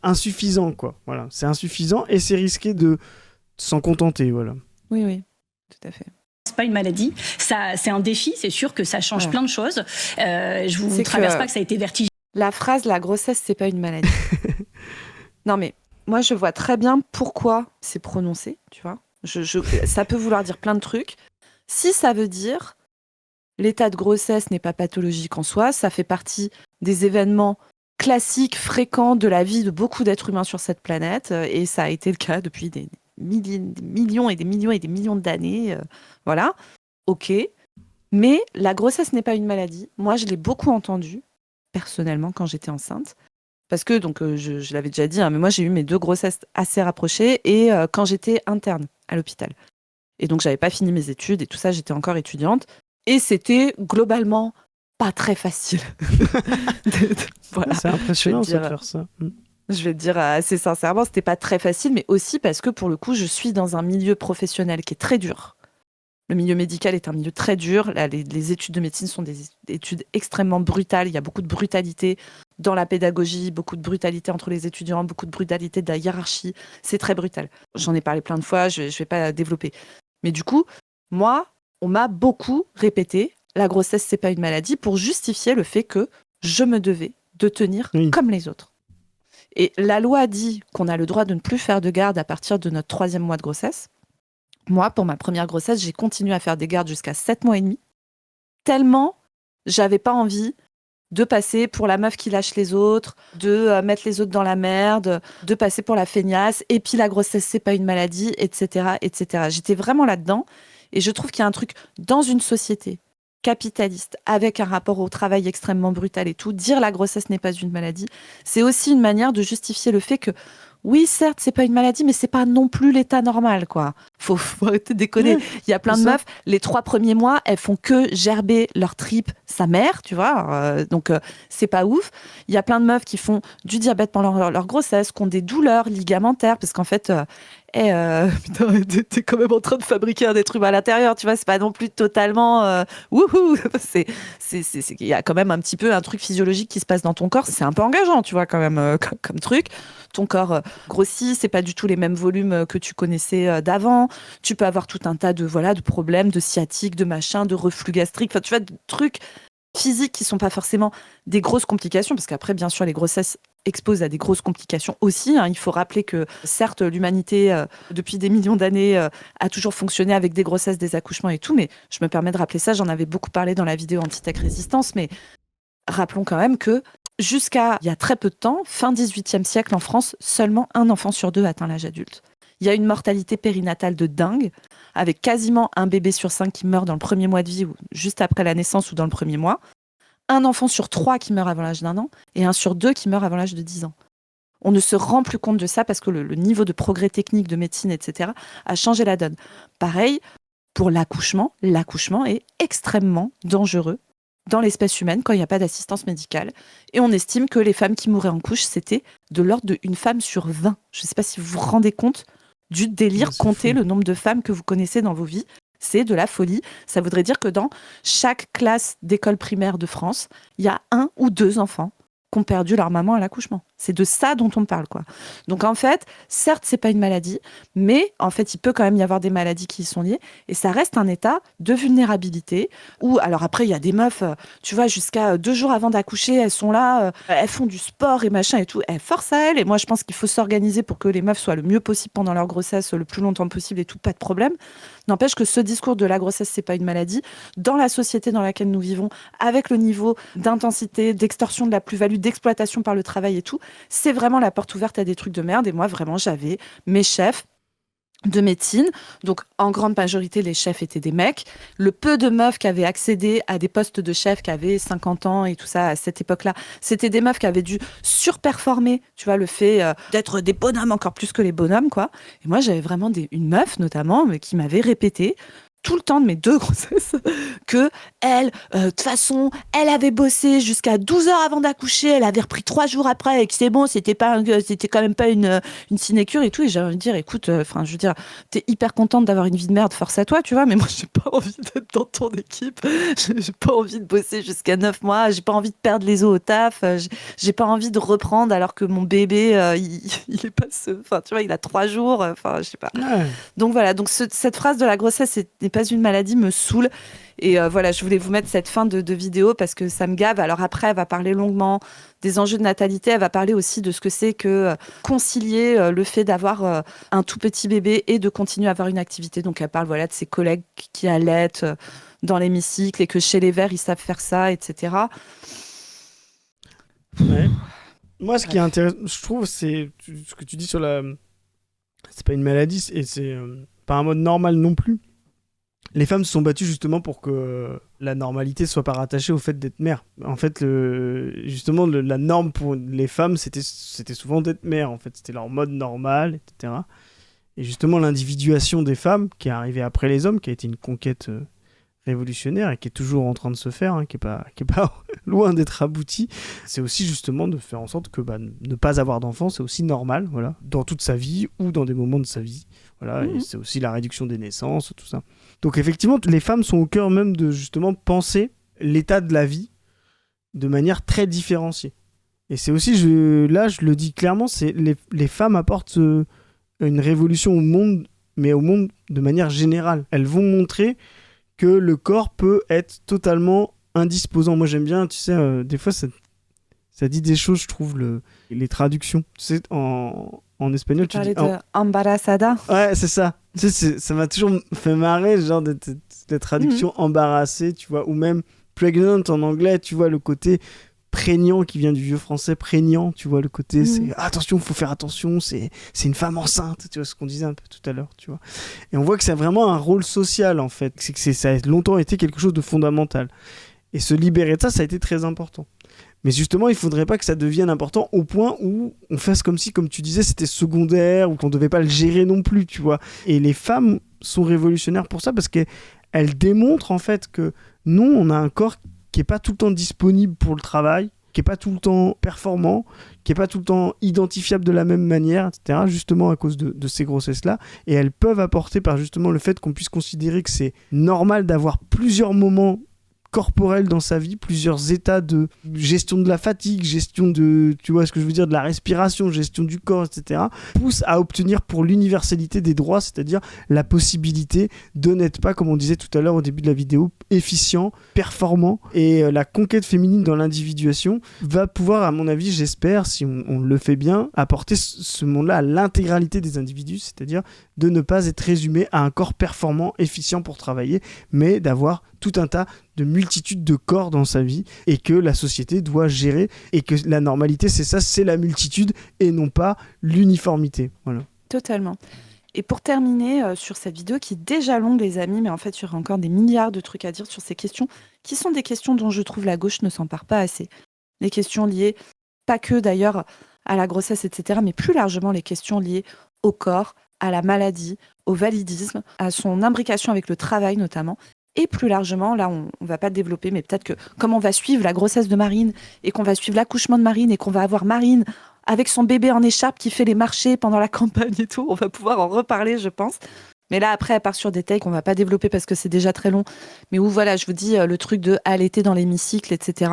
insuffisant, quoi. Voilà, c'est insuffisant et c'est risqué de s'en contenter, voilà. Oui, tout à fait. C'est pas une maladie, c'est un défi. C'est sûr que ça change plein de choses. Je vous traverse pas que ça a été vertigineux. La phrase la grossesse c'est pas une maladie. Non mais moi je vois très bien pourquoi c'est prononcé, tu vois. Ça peut vouloir dire plein de trucs. Si ça veut dire l'état de grossesse n'est pas pathologique en soi, ça fait partie des événements classiques, fréquents de la vie de beaucoup d'êtres humains sur cette planète, et ça a été le cas depuis des millions et des millions d'années. Voilà, ok. Mais la grossesse n'est pas une maladie. Moi, je l'ai beaucoup entendu, personnellement, quand j'étais enceinte. Parce que, donc, je l'avais déjà dit, mais moi, j'ai eu mes 2 grossesses assez rapprochées, et quand j'étais interne à l'hôpital. Et donc, j'avais pas fini mes études et tout ça, j'étais encore étudiante. Et c'était globalement pas très facile. Voilà. C'est impressionnant de faire ça. Je vais te dire assez sincèrement, c'était pas très facile, mais aussi parce que pour le coup, je suis dans un milieu professionnel qui est très dur. Le milieu médical est un milieu très dur. Là, les études de médecine sont des études extrêmement brutales. Il y a beaucoup de brutalité dans la pédagogie, beaucoup de brutalité entre les étudiants, beaucoup de brutalité de la hiérarchie. C'est très brutal. J'en ai parlé plein de fois, je vais pas développer. Mais du coup, moi, on m'a beaucoup répété la grossesse, c'est pas une maladie, pour justifier le fait que je me devais de tenir comme les autres. Et la loi dit qu'on a le droit de ne plus faire de garde à partir de notre 3e mois de grossesse. Moi, pour ma première grossesse, j'ai continué à faire des gardes jusqu'à 7 mois et demi, tellement j'avais pas envie de passer pour la meuf qui lâche les autres, de mettre les autres dans la merde, de passer pour la feignasse, et puis la grossesse, c'est pas une maladie, etc., etc. J'étais vraiment là-dedans, et je trouve qu'il y a un truc dans une société capitaliste, avec un rapport au travail extrêmement brutal et tout, dire la grossesse n'est pas une maladie, c'est aussi une manière de justifier le fait que oui, certes, c'est pas une maladie, mais c'est pas non plus l'état normal, quoi. Faut arrêter de déconner. Il y a plein de meufs, les 3 premiers mois, elles font que gerber leur trip sa mère, tu vois. Donc, c'est pas ouf. Il y a plein de meufs qui font du diabète pendant leur grossesse, qui ont des douleurs ligamentaires, parce qu'en fait, putain, t'es quand même en train de fabriquer un être humain à l'intérieur, tu vois. C'est pas non plus totalement wouhou. Il y a quand même un petit peu un truc physiologique qui se passe dans ton corps. C'est un peu engageant, tu vois, quand même, comme truc. Ton corps grossit, c'est pas du tout les mêmes volumes que tu connaissais d'avant. Tu peux avoir tout un tas de problèmes, de sciatique, de machin, de reflux gastrique. Enfin, tu vois, de trucs physiques qui sont pas forcément des grosses complications, parce qu'après, bien sûr, les grossesses exposent à des grosses complications aussi. Il faut rappeler que, certes, l'humanité, depuis des millions d'années, a toujours fonctionné avec des grossesses, des accouchements et tout, mais je me permets de rappeler ça, j'en avais beaucoup parlé dans la vidéo Anti-Tech Résistance, mais rappelons quand même que jusqu'à il y a très peu de temps, fin 18e siècle en France, seulement 1 enfant sur 2 atteint l'âge adulte. Il y a une mortalité périnatale de dingue, avec quasiment un bébé sur 5 qui meurt dans le premier mois de vie, ou juste après la naissance ou dans le premier mois. 1 enfant sur 3 qui meurt avant l'âge d'1 an et 1 sur 2 qui meurt avant l'âge de 10 ans. On ne se rend plus compte de ça parce que le niveau de progrès technique, de médecine, etc. a changé la donne. Pareil, pour l'accouchement est extrêmement dangereux dans l'espèce humaine quand il n'y a pas d'assistance médicale. Et on estime que les femmes qui mouraient en couche, c'était de l'ordre d'une femme sur 20. Je ne sais pas si vous vous rendez compte du délire, compter le nombre de femmes que vous connaissez dans vos vies. C'est de la folie. Ça voudrait dire que dans chaque classe d'école primaire de France, il y a 1 ou 2 enfants qui ont perdu leur maman à l'accouchement. C'est de ça dont on parle, quoi. Donc en fait, certes, c'est pas une maladie, mais en fait, il peut quand même y avoir des maladies qui y sont liées, et ça reste un état de vulnérabilité où, alors après, il y a des meufs, tu vois, jusqu'à 2 jours avant d'accoucher, elles sont là, elles font du sport et machin et tout, elles forcent à elles, et moi, je pense qu'il faut s'organiser pour que les meufs soient le mieux possible pendant leur grossesse, le plus longtemps possible et tout, pas de problème. N'empêche que ce discours de la grossesse, c'est pas une maladie, dans la société dans laquelle nous vivons, avec le niveau d'intensité, d'extorsion de la plus-value, d'exploitation par le travail et tout, c'est vraiment la porte ouverte à des trucs de merde. Et moi, vraiment, j'avais mes chefs de médecine. Donc, en grande majorité, les chefs étaient des mecs. Le peu de meufs qui avaient accédé à des postes de chefs qui avaient 50 ans et tout ça, à cette époque-là, c'était des meufs qui avaient dû surperformer, tu vois, le fait d'être des bonhommes encore plus que les bonhommes, quoi. Et moi, j'avais vraiment une meuf, notamment, qui m'avait répété tout le temps de mes 2 grossesses, que elle, de toute façon, elle avait bossé jusqu'à 12 heures avant d'accoucher, elle avait repris 3 jours après, et que c'est bon, c'était quand même pas une sinécure et tout. Et j'ai envie de dire, écoute, je veux dire, t'es hyper contente d'avoir une vie de merde, force à toi, tu vois, mais moi, j'ai pas envie d'être dans ton équipe, j'ai pas envie de bosser jusqu'à 9 mois, j'ai pas envie de perdre les os au taf, j'ai pas envie de reprendre alors que mon bébé, il est pas enfin, tu vois, il a 3 jours, enfin, je sais pas. Ouais. Donc voilà, donc cette phrase de la grossesse n'est pas une maladie me saoule. Et voilà, je voulais vous mettre cette fin de vidéo parce que ça me gave. Alors après, elle va parler longuement des enjeux de natalité. Elle va parler aussi de ce que c'est que concilier le fait d'avoir un tout petit bébé et de continuer à avoir une activité. Donc elle parle voilà, de ses collègues qui allaitent dans l'hémicycle et que chez les Verts, ils savent faire ça, etc. Ouais. Moi, ce qui est intéressant, je trouve, c'est ce que tu dis sur la... C'est pas une maladie et c'est pas un mode normal non plus. Les femmes se sont battues justement pour que la normalité soit pas rattachée au fait d'être mère. En fait, justement, la norme pour les femmes, c'était souvent d'être mère. En fait, c'était leur mode normal, etc. Et justement, l'individuation des femmes, qui est arrivée après les hommes, qui a été une conquête révolutionnaire et qui est toujours en train de se faire, qui est pas loin d'être aboutie, c'est aussi justement de faire en sorte que ne pas avoir d'enfant, c'est aussi normal, voilà, dans toute sa vie ou dans des moments de sa vie. Voilà, et c'est aussi la réduction des naissances, tout ça. Donc effectivement, les femmes sont au cœur même de justement penser l'état de la vie de manière très différenciée. Et c'est aussi, je le dis clairement, c'est les femmes apportent une révolution au monde, mais au monde de manière générale. Elles vont montrer que le corps peut être totalement indisposant. Moi j'aime bien, tu sais, des fois ça dit des choses, je trouve, les traductions. Tu sais, en espagnol, tu dis... Embarazada. Ouais, c'est ça. Tu sais, ça m'a toujours fait marrer, genre de traduction embarrassée, tu vois, ou même pregnant en anglais, tu vois, le côté prégnant qui vient du vieux français, prégnant, tu vois, le côté, c'est attention, faut faire attention, c'est une femme enceinte, tu vois, ce qu'on disait un peu tout à l'heure, tu vois. Et on voit que c'est vraiment un rôle social, en fait, ça a longtemps été quelque chose de fondamental. Et se libérer de ça, ça a été très important. Mais justement, il ne faudrait pas que ça devienne important au point où on fasse comme si, comme tu disais, c'était secondaire ou qu'on ne devait pas le gérer non plus, tu vois. Et les femmes sont révolutionnaires pour ça parce qu'elles démontrent en fait que non, on a un corps qui n'est pas tout le temps disponible pour le travail, qui n'est pas tout le temps performant, qui n'est pas tout le temps identifiable de la même manière, etc., justement à cause de ces grossesses-là. Et elles peuvent apporter par justement le fait qu'on puisse considérer que c'est normal d'avoir plusieurs moments corporel dans sa vie, plusieurs états de gestion de la fatigue, gestion de, tu vois ce que je veux dire, de la respiration, gestion du corps, etc., pousse à obtenir pour l'universalité des droits, c'est-à-dire la possibilité de n'être pas, comme on disait tout à l'heure au début de la vidéo, efficient, performant, et la conquête féminine dans l'individuation va pouvoir, à mon avis, j'espère, si on le fait bien, apporter ce monde-là à l'intégralité des individus, c'est-à-dire de ne pas être résumé à un corps performant, efficient pour travailler, mais d'avoir tout un tas de multitudes de corps dans sa vie et que la société doit gérer et que la normalité c'est ça, c'est la multitude et non pas l'uniformité. Voilà. Totalement. Et pour terminer sur cette vidéo qui est déjà longue, les amis, mais en fait, il y aura encore des milliards de trucs à dire sur ces questions, qui sont des questions dont je trouve la gauche ne s'empare pas assez. Les questions liées, pas que d'ailleurs à la grossesse, etc., mais plus largement les questions liées au corps, à la maladie, au validisme, à son imbrication avec le travail notamment. Et plus largement, là, on ne va pas développer, mais peut-être que comme on va suivre la grossesse de Marine et qu'on va suivre l'accouchement de Marine et qu'on va avoir Marine avec son bébé en écharpe qui fait les marchés pendant la campagne et tout, on va pouvoir en reparler, je pense. Mais là, après, elle part sur des takes qu'on va pas développer parce que c'est déjà très long. Mais où, voilà, je vous dis, le truc de allaiter dans l'hémicycle, etc.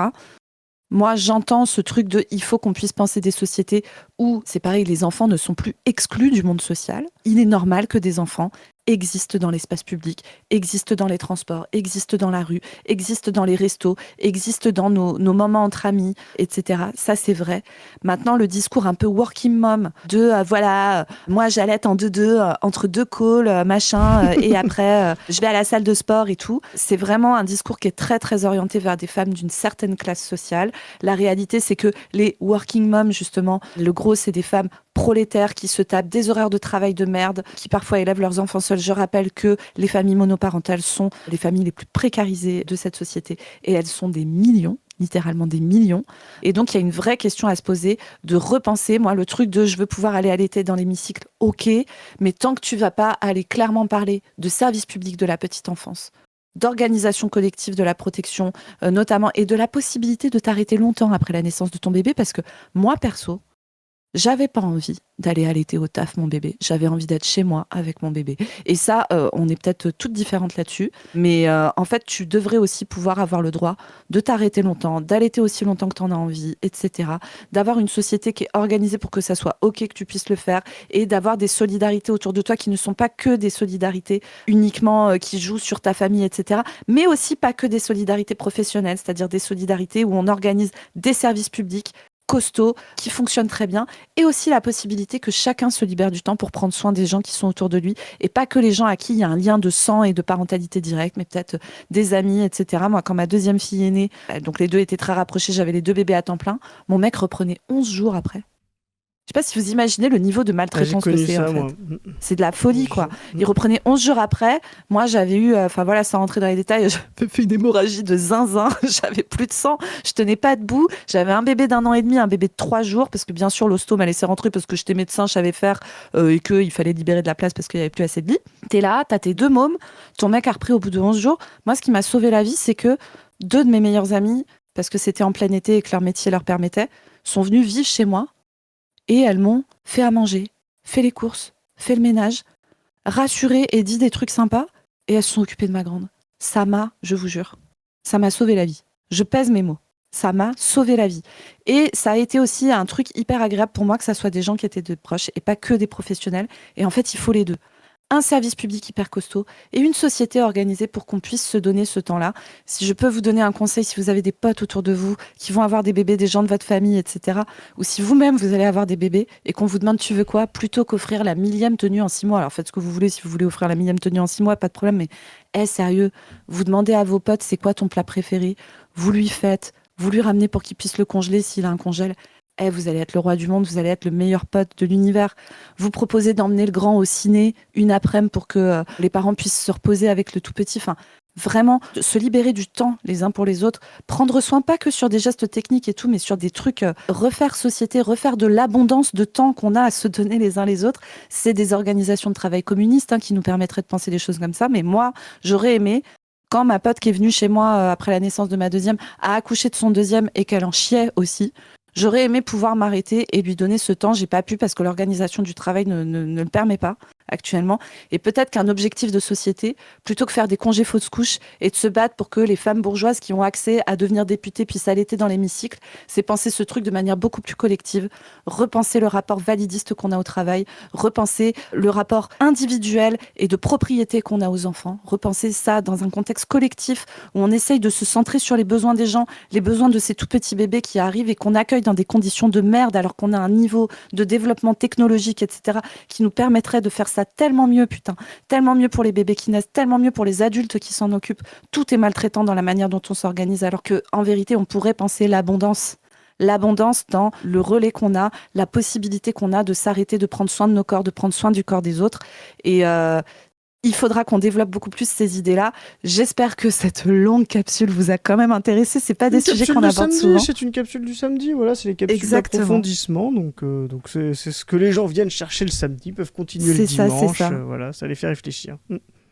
Moi, j'entends ce truc de il faut qu'on puisse penser des sociétés où, c'est pareil, les enfants ne sont plus exclus du monde social. Il est normal que des enfants existent dans l'espace public, existent dans les transports, existent dans la rue, existent dans les restos, existent dans nos moments entre amis, etc. Ça, c'est vrai. Maintenant, le discours un peu working mom de voilà, moi j'allaite en 2-2, entre 2 calls, machin, et après je vais à la salle de sport et tout. C'est vraiment un discours qui est très très orienté vers des femmes d'une certaine classe sociale. La réalité, c'est que les working moms, justement, le gros, c'est des femmes prolétaires qui se tapent des horaires de travail de merde, qui parfois élèvent leurs enfants seuls. Je rappelle que les familles monoparentales sont les familles les plus précarisées de cette société et elles sont des millions, littéralement des millions. Et donc, il y a une vraie question à se poser de repenser. Moi, le truc de je veux pouvoir aller allaiter dans l'hémicycle, ok, mais tant que tu vas pas aller clairement parler de service public de la petite enfance, d'organisation collective de la protection, notamment, et de la possibilité de t'arrêter longtemps après la naissance de ton bébé, parce que moi, perso, j'avais pas envie d'aller allaiter au taf mon bébé. J'avais envie d'être chez moi avec mon bébé. Et ça, on est peut-être toutes différentes là-dessus. Mais en fait, tu devrais aussi pouvoir avoir le droit de t'arrêter longtemps, d'allaiter aussi longtemps que tu en as envie, etc. D'avoir une société qui est organisée pour que ça soit OK que tu puisses le faire et d'avoir des solidarités autour de toi qui ne sont pas que des solidarités uniquement qui jouent sur ta famille, etc. Mais aussi pas que des solidarités professionnelles, c'est-à-dire des solidarités où on organise des services publics costauds, qui fonctionnent très bien, et aussi la possibilité que chacun se libère du temps pour prendre soin des gens qui sont autour de lui, et pas que les gens à qui il y a un lien de sang et de parentalité directe, mais peut-être des amis, etc. Moi, quand ma deuxième fille est née, donc les deux étaient très rapprochés, j'avais les 2 bébés à temps plein, mon mec reprenait 11 jours après. Je sais pas si vous imaginez le niveau de maltraitance que c'est, en fait. C'est de la folie, quoi. Il reprenait 11 jours après. Moi, j'avais eu, voilà, sans rentrer dans les détails, j'avais fait une hémorragie de zinzin. J'avais plus de sang. Je tenais pas debout. J'avais un bébé d'1 an et demi, un bébé de 3 jours, parce que bien sûr, l'hosto m'a laissé rentrer parce que j'étais médecin, je savais faire, et qu'il fallait libérer de la place parce qu'il y avait plus assez de lits. T'es là, t'as tes 2 mômes. Ton mec a repris au bout de 11 jours. Moi, ce qui m'a sauvé la vie, c'est que 2 de mes meilleurs amis, parce que c'était en plein été et que leur métier leur permettait, sont venus vivre chez moi. Et elles m'ont fait à manger, fait les courses, fait le ménage, rassuré et dit des trucs sympas. Et elles se sont occupées de ma grande. Ça m'a, je vous jure, ça m'a sauvé la vie. Je pèse mes mots. Ça m'a sauvé la vie. Et ça a été aussi un truc hyper agréable pour moi que ça soit des gens qui étaient de proches et pas que des professionnels. Et en fait, il faut les deux. Un service public hyper costaud et une société organisée pour qu'on puisse se donner ce temps-là. Si je peux vous donner un conseil, si vous avez des potes autour de vous qui vont avoir des bébés, des gens de votre famille, etc., ou si vous-même vous allez avoir des bébés et qu'on vous demande tu veux quoi, plutôt qu'offrir la 1000e tenue en 6 mois. Alors faites ce que vous voulez, si vous voulez offrir la 1000e tenue en 6 mois, pas de problème, mais sérieux, vous demandez à vos potes c'est quoi ton plat préféré, vous lui faites, vous lui ramenez pour qu'il puisse le congeler s'il a un congèle. Vous allez être le roi du monde, vous allez être le meilleur pote de l'univers. Vous proposez d'emmener le grand au ciné une après-midi pour que les parents puissent se reposer avec le tout petit. Enfin, vraiment, se libérer du temps les uns pour les autres. Prendre soin pas que sur des gestes techniques et tout, mais sur des trucs, refaire société, refaire de l'abondance de temps qu'on a à se donner les uns les autres. C'est des organisations de travail communistes qui nous permettraient de penser des choses comme ça. Mais moi, j'aurais aimé, quand ma pote qui est venue chez moi après la naissance de ma deuxième a accouché de son deuxième et qu'elle en chiait aussi, j'aurais aimé pouvoir m'arrêter et lui donner ce temps. J'ai pas pu parce que l'organisation du travail ne le permet pas actuellement. Et peut-être qu'un objectif de société, plutôt que faire des congés fausses couches et de se battre pour que les femmes bourgeoises qui ont accès à devenir députées puissent allaiter dans l'hémicycle, c'est penser ce truc de manière beaucoup plus collective, repenser le rapport validiste qu'on a au travail, repenser le rapport individuel et de propriété qu'on a aux enfants, repenser ça dans un contexte collectif où on essaye de se centrer sur les besoins des gens, les besoins de ces tout petits bébés qui arrivent et qu'on accueille dans des conditions de merde alors qu'on a un niveau de développement technologique, etc., qui nous permettrait de faire ça tellement mieux, putain, tellement mieux pour les bébés qui naissent, tellement mieux pour les adultes qui s'en occupent. Tout est maltraitant dans la manière dont on s'organise, alors que en vérité, on pourrait penser l'abondance l'abondance dans le relais qu'on a, la possibilité qu'on a de s'arrêter, de prendre soin de nos corps, de prendre soin du corps des autres. Et il faudra qu'on développe beaucoup plus ces idées-là. J'espère que cette longue capsule vous a quand même intéressé. C'est pas des sujets qu'on aborde souvent. C'est une capsule du samedi, voilà, c'est les capsules d'approfondissement. Donc c'est ce que les gens viennent chercher le samedi, peuvent continuer le dimanche. C'est ça. Voilà, ça les fait réfléchir.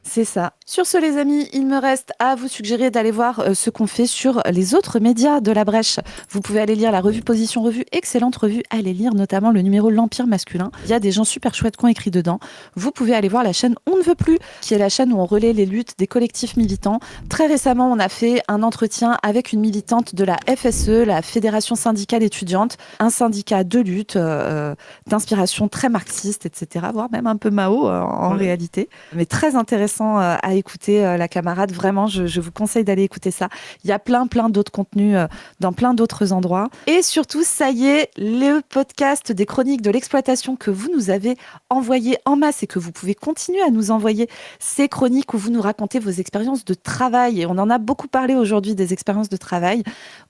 C'est ça. Sur ce, les amis, il me reste à vous suggérer d'aller voir ce qu'on fait sur les autres médias de La Brèche. Vous pouvez aller lire la revue Position Revue, excellente revue. Allez lire notamment le numéro L'Empire masculin. Il y a des gens super chouettes qui ont écrit dedans. Vous pouvez aller voir la chaîne On ne veut plus, qui est la chaîne où on relaie les luttes des collectifs militants. Très récemment, on a fait un entretien avec une militante de la FSE, la Fédération syndicale étudiante, un syndicat de lutte d'inspiration très marxiste, etc., voire même un peu Mao en réalité. Mais très intéressant à écouter, la camarade. Vraiment, je vous conseille d'aller écouter ça. Il y a plein d'autres contenus dans plein d'autres endroits. Et surtout, ça y est, le podcast des chroniques de l'exploitation que vous nous avez envoyé en masse et que vous pouvez continuer à nous envoyer ces chroniques où vous nous racontez vos expériences de travail. Et on en a beaucoup parlé aujourd'hui des expériences de travail.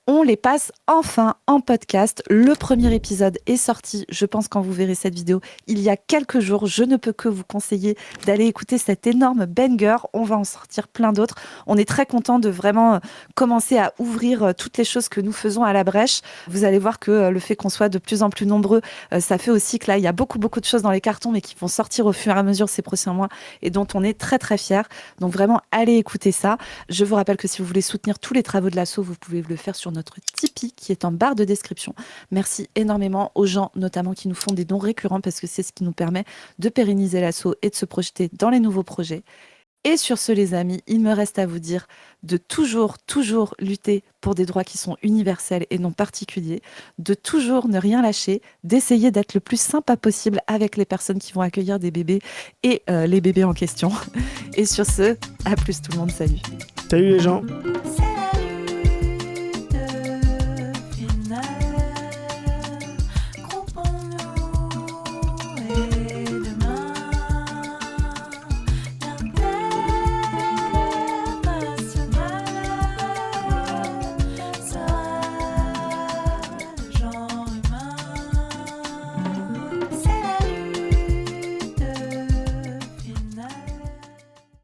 On les passe enfin en podcast. Le premier épisode est sorti, je pense, quand vous verrez cette vidéo, il y a quelques jours. Je ne peux que vous conseiller d'aller écouter cet énorme banger. On va en sortir plein d'autres. On est très content de vraiment commencer à ouvrir toutes les choses que nous faisons à La Brèche. Vous allez voir que le fait qu'on soit de plus en plus nombreux, ça fait aussi que là, il y a beaucoup de choses dans les cartons, mais qui vont sortir au fur et à mesure ces prochains mois et dont on est très très fiers. Donc vraiment, allez écouter ça. Je vous rappelle que si vous voulez soutenir tous les travaux de l'asso, vous pouvez le faire sur notre Tipeee qui est en barre de description. Merci énormément aux gens notamment qui nous font des dons récurrents parce que c'est ce qui nous permet de pérenniser l'asso et de se projeter dans les nouveaux projets. Et sur ce, les amis, il me reste à vous dire de toujours lutter pour des droits qui sont universels et non particuliers, de toujours ne rien lâcher, d'essayer d'être le plus sympa possible avec les personnes qui vont accueillir des bébés et les bébés en question. Et sur ce, à plus tout le monde, salut. Salut les gens. Salut.